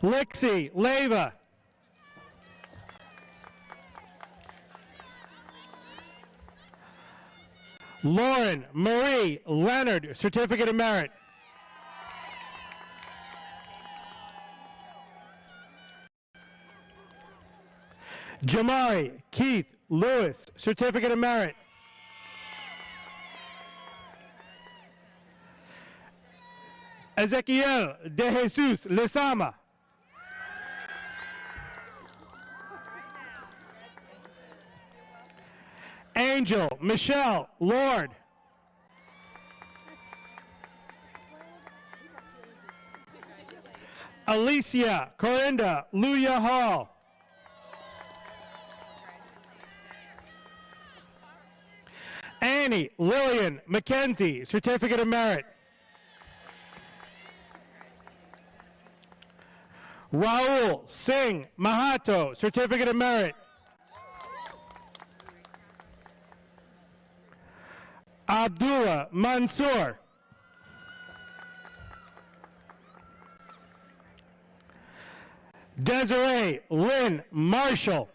Lixie Leva. Lauren Marie Leonard, Certificate of Merit. Jamari Keith Lewis, Certificate of Merit. Ezequiel De Jesus Lezama. Angel Michelle Lord. Alicia Corinda Luya Hall. Annie Lillian McKenzie, Certificate of Merit. Raul Singh Mahato, Certificate of Merit. Abdullah Mansour. Desiree Lynn Marshall.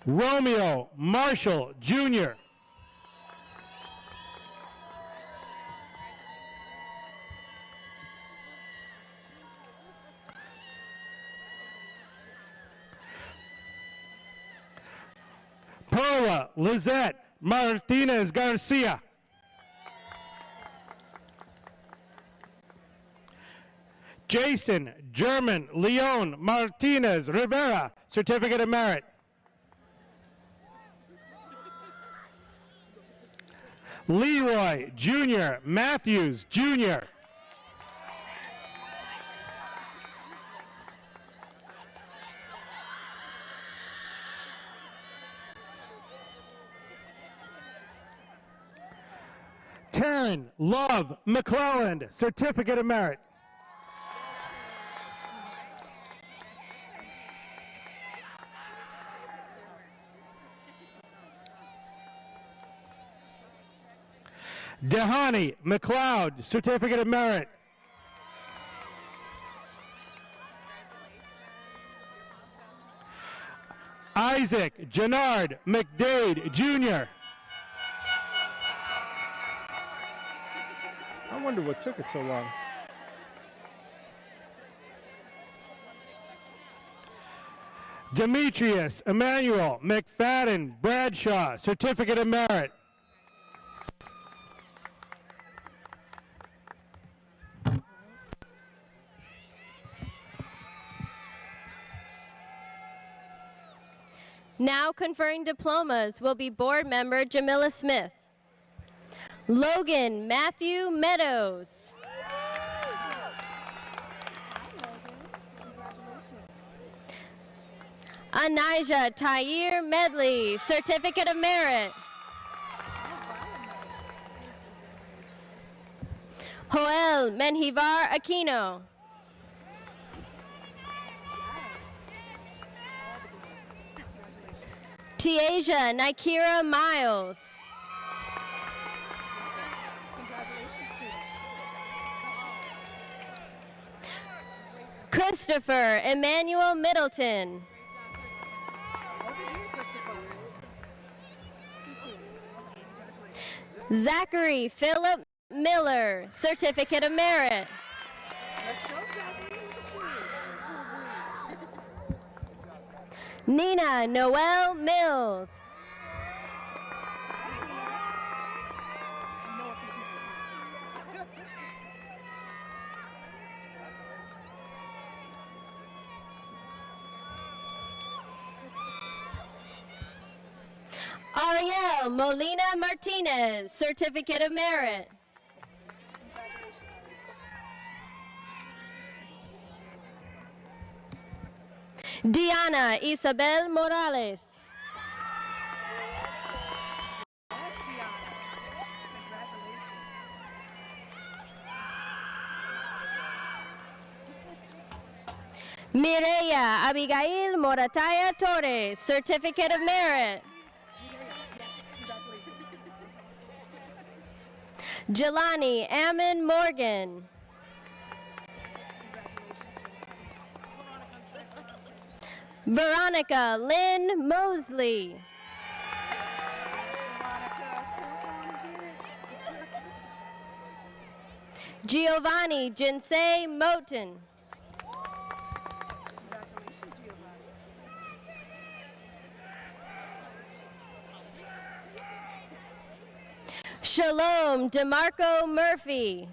Romeo Marshall, Jr. Perla Lizette Martinez Garcia. Jason German Leon Martinez Rivera, Certificate of Merit. Leroy Jr. Matthews, Jr. Taryn Love McClelland, Certificate of Merit. Dehani McLeod, Certificate of Merit. Isaac Jannard McDade, Jr. I wonder what took it so long. Demetrius Emmanuel McFadden Bradshaw, Certificate of Merit. Now conferring diplomas will be board member Jamila Smith. Logan Matthew Meadows. Anijah Tyre Medley, Certificate of Merit. Joel Menjivar Aquino. Tiaja Nikira Miles. Christopher Emmanuel Middleton. Zachary Philip Miller, Certificate of Merit. Nina Noel Mills. Ariel Molina Martinez, Certificate of Merit. Diana Isabel Morales. Mireya Abigail Morataya Torres, Certificate of Merit. Jelani Ammon Morgan. Veronica Lynn Mosley. Giovanni Jinsei Moten. Shalom DeMarco Murphy.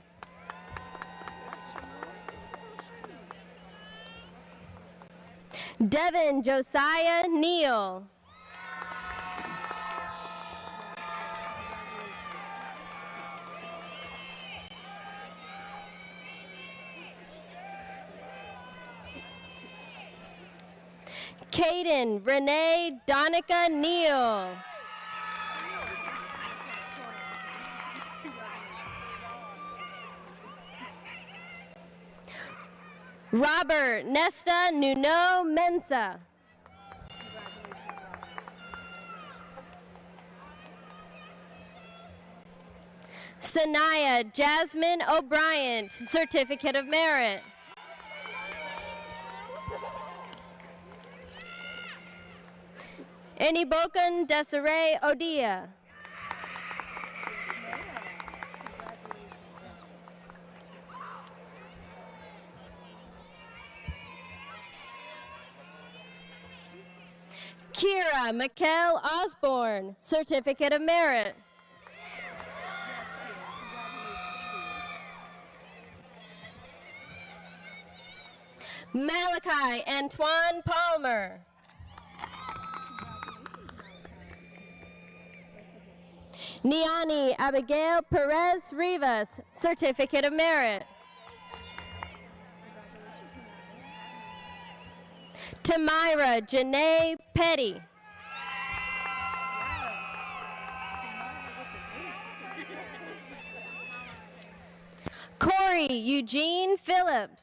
Devin Josiah Neal. Caden Renee Donica Neal. Robert Nesta Nuno Mensa. Sanaya Jasmine O'Brien, Certificate of Merit. Enibokan Desiree Odia. Kira Mikkel Osborne, Certificate of Merit. Malachi Antoine Palmer. Niani Abigail Perez Rivas, Certificate of Merit. Tamira Janae Petty. Corey Eugene Phillips.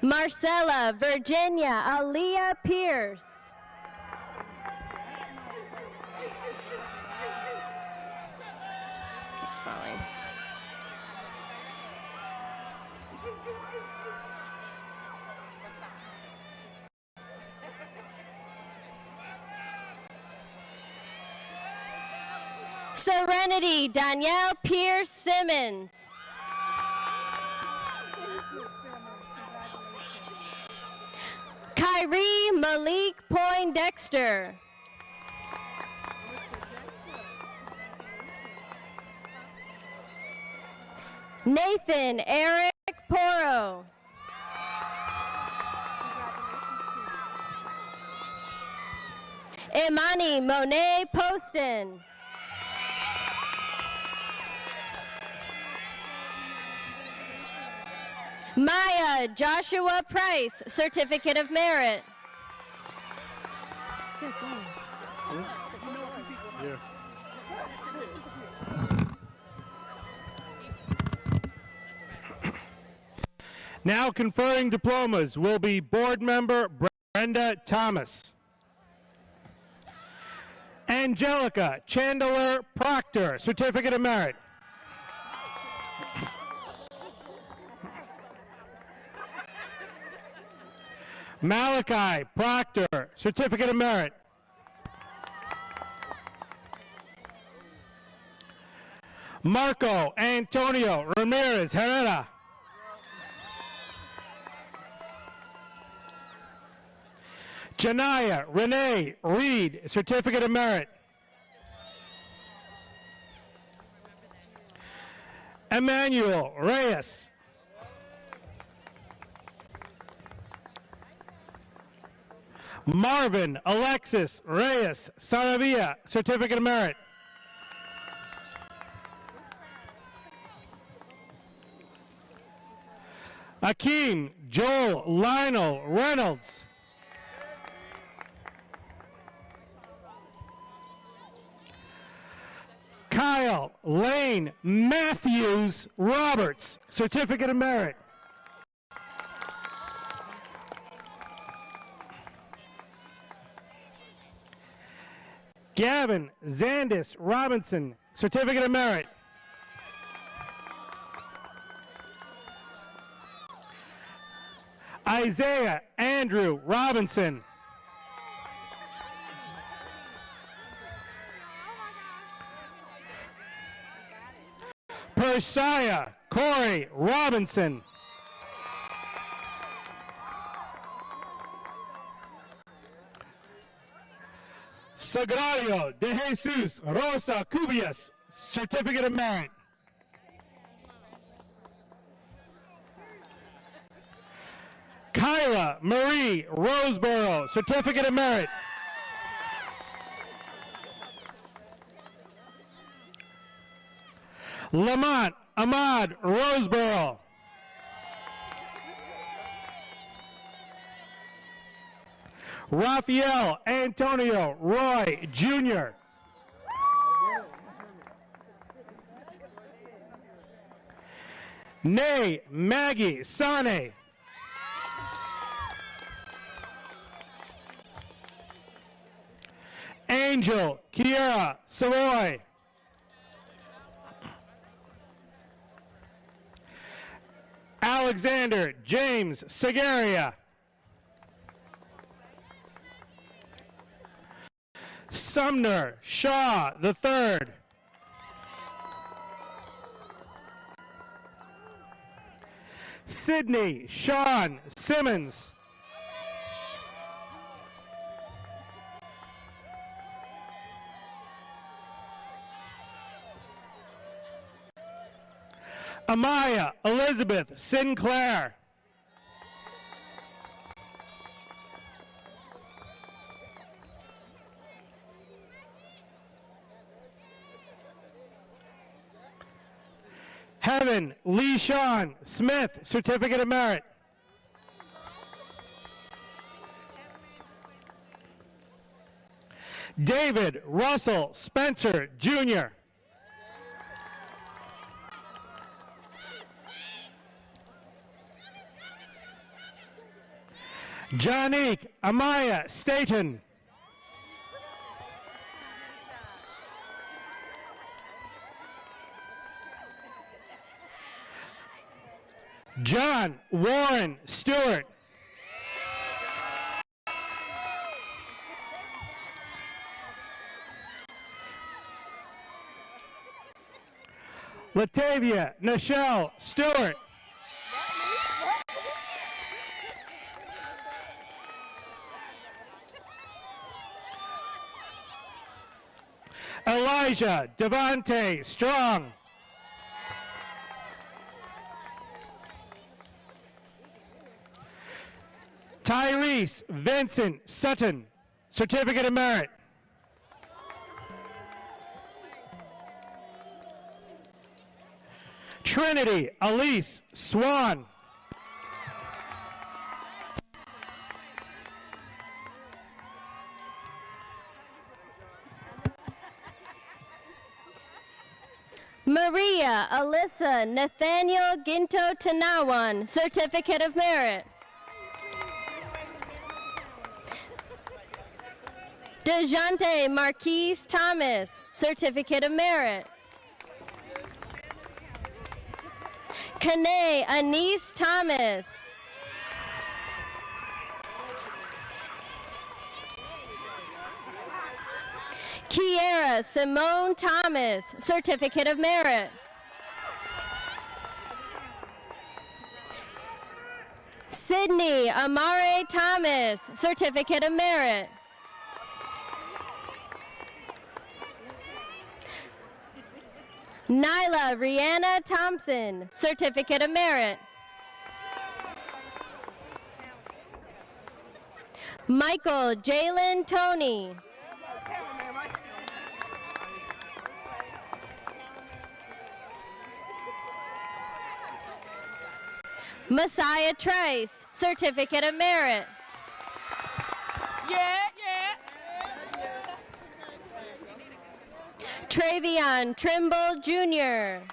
Marcella Virginia Aaliyah Pierce. It keeps falling. Serenity Danielle Pierce Simmons. Kyrie Malik Poindexter. Nathan Eric Poro. Imani Monet Poston. Maya Joshua Price, Certificate of Merit. Now conferring diplomas will be Board Member Brenda Thomas. Angelica Chandler Proctor, Certificate of Merit. Malachi Proctor, Certificate of Merit. Marco Antonio Ramirez Herrera. Janaya Renee Reed, Certificate of Merit. Emmanuel Reyes. Marvin Alexis Reyes Saravia, Certificate of Merit. Akeem Joel Lionel Reynolds. Kyle Lane Matthews Roberts, Certificate of Merit. Gavin Zandis Robinson, Certificate of Merit. Isaiah Andrew Robinson. Persiah Corey Robinson. Sagrario de Jesus Rosa Cubias, Certificate of Merit. Kyra Marie Roseboro, Certificate of Merit. Lamont Ahmad Roseboro. Rafael Antonio Roy Jr. Nay Maggie Sane. Angel Kiera Savoy. Alexander James Segaria. Sumner Shaw III. Sydney Sean Simmons. Amaya Elizabeth Sinclair. Heaven Lee Sean Smith, Certificate of Merit. David Russell Spencer, Jr. Janique Amaya Staten. John Warren Stewart. Latavia Nichelle Stewart. Elijah Devante Strong. Tyrese Vincent Sutton, Certificate of Merit. Trinity Elise Swan. Maria Alyssa Nathaniel Ginto Tanawan, Certificate of Merit. DeJounte Marquise Thomas, Certificate of Merit. Kanae Anise Thomas. Kiera Simone Thomas, Certificate of Merit. Sydney Amare Thomas, Certificate of Merit. Nyla Rihanna Thompson, Certificate of Merit. Michael Jalen Tony. Messiah Trice, Certificate of Merit. Yeah. Travion Trimble Jr.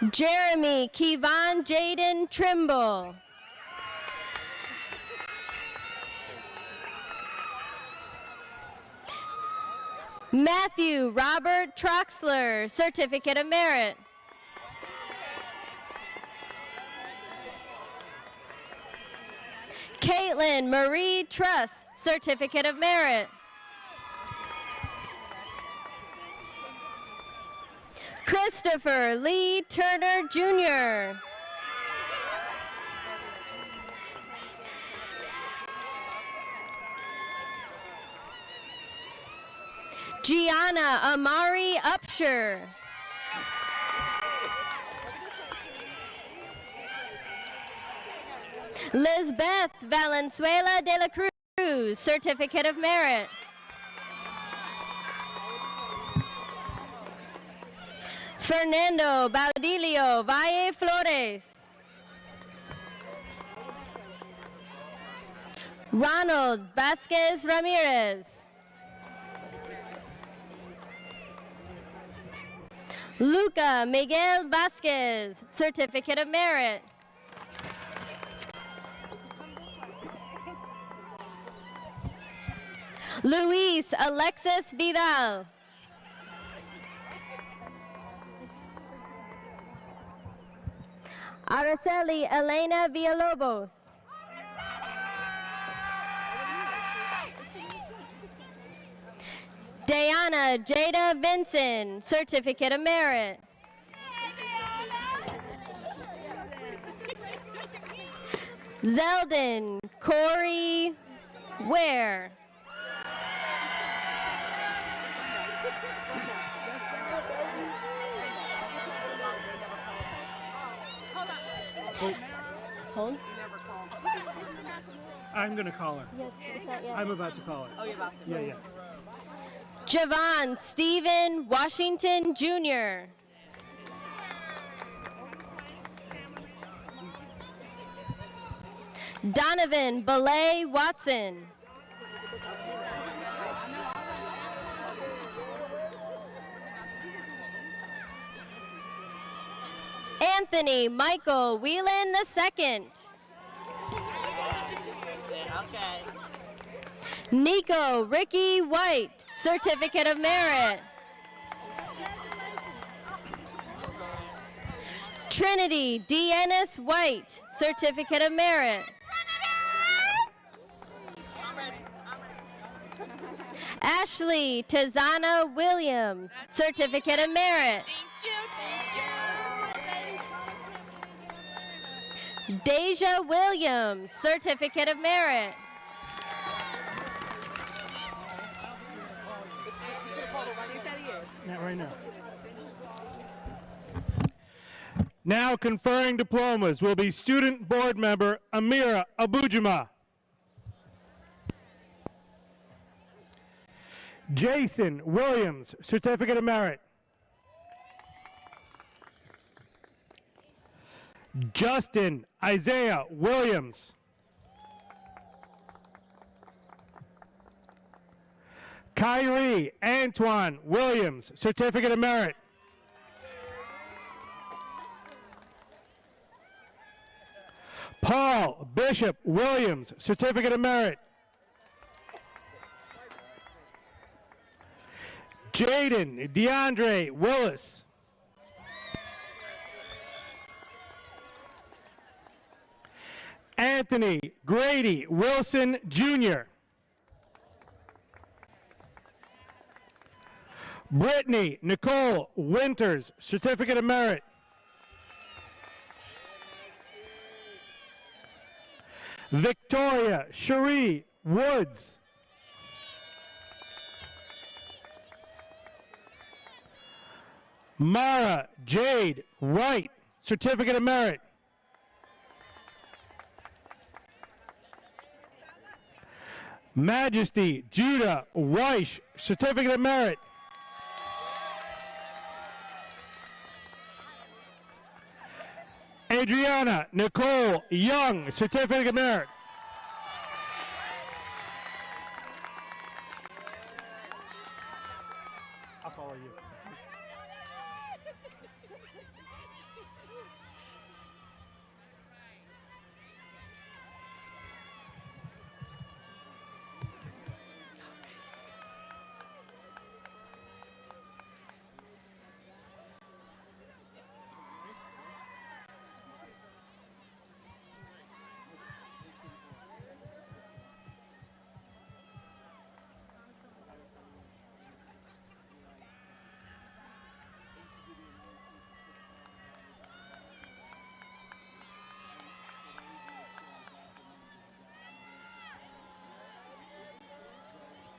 Jeremy Kevon Jaden Trimble. Matthew Robert Troxler, Certificate of Merit. Caitlin Marie Truss, Certificate of Merit. Christopher Lee Turner Jr. Gianna Amari Upshur. Lizbeth Valenzuela de la Cruz, Certificate of Merit. Fernando Baudilio Valle Flores. Ronald Vasquez Ramirez. Luca Miguel Vasquez, Certificate of Merit. Luis Alexis Vidal. Araceli Elena Villalobos. Diana Jada Vinson, Certificate of Merit. Zeldin Corey Ware. Hold. I'm going to call her. Yes, not yet. I'm about to call her. Oh, you're about to. Yeah. Javon Stephen Washington, Jr. Donovan Belay Watson. Anthony Michael Whelan II. Okay. Nico Ricky White, Certificate of Merit. Trinity Deannis White, Certificate of Merit. Ashley Tizana Williams, Certificate of Merit. Deja Williams, Certificate of Merit. Not right now. Now conferring diplomas will be Student Board Member Amira Abujama. Jason Williams, Certificate of Merit. Justin Isaiah Williams. Kyrie Antoine Williams, Certificate of Merit. Paul Bishop Williams, Certificate of Merit. Jaden DeAndre Willis. Anthony Grady Wilson, Jr. Brittany Nicole Winters, Certificate of Merit. Victoria Cherie Woods. Mara Jade Wright, Certificate of Merit. Majesty Judah Weish, Certificate of Merit. Adriana Nicole Young, Certificate of Merit. I'll follow you.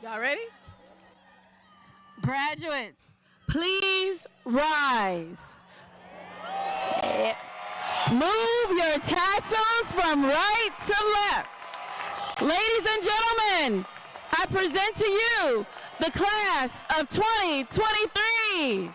Y'all ready? Graduates, please rise. Move your tassels from right to left. Ladies and gentlemen, I present to you the class of 2023.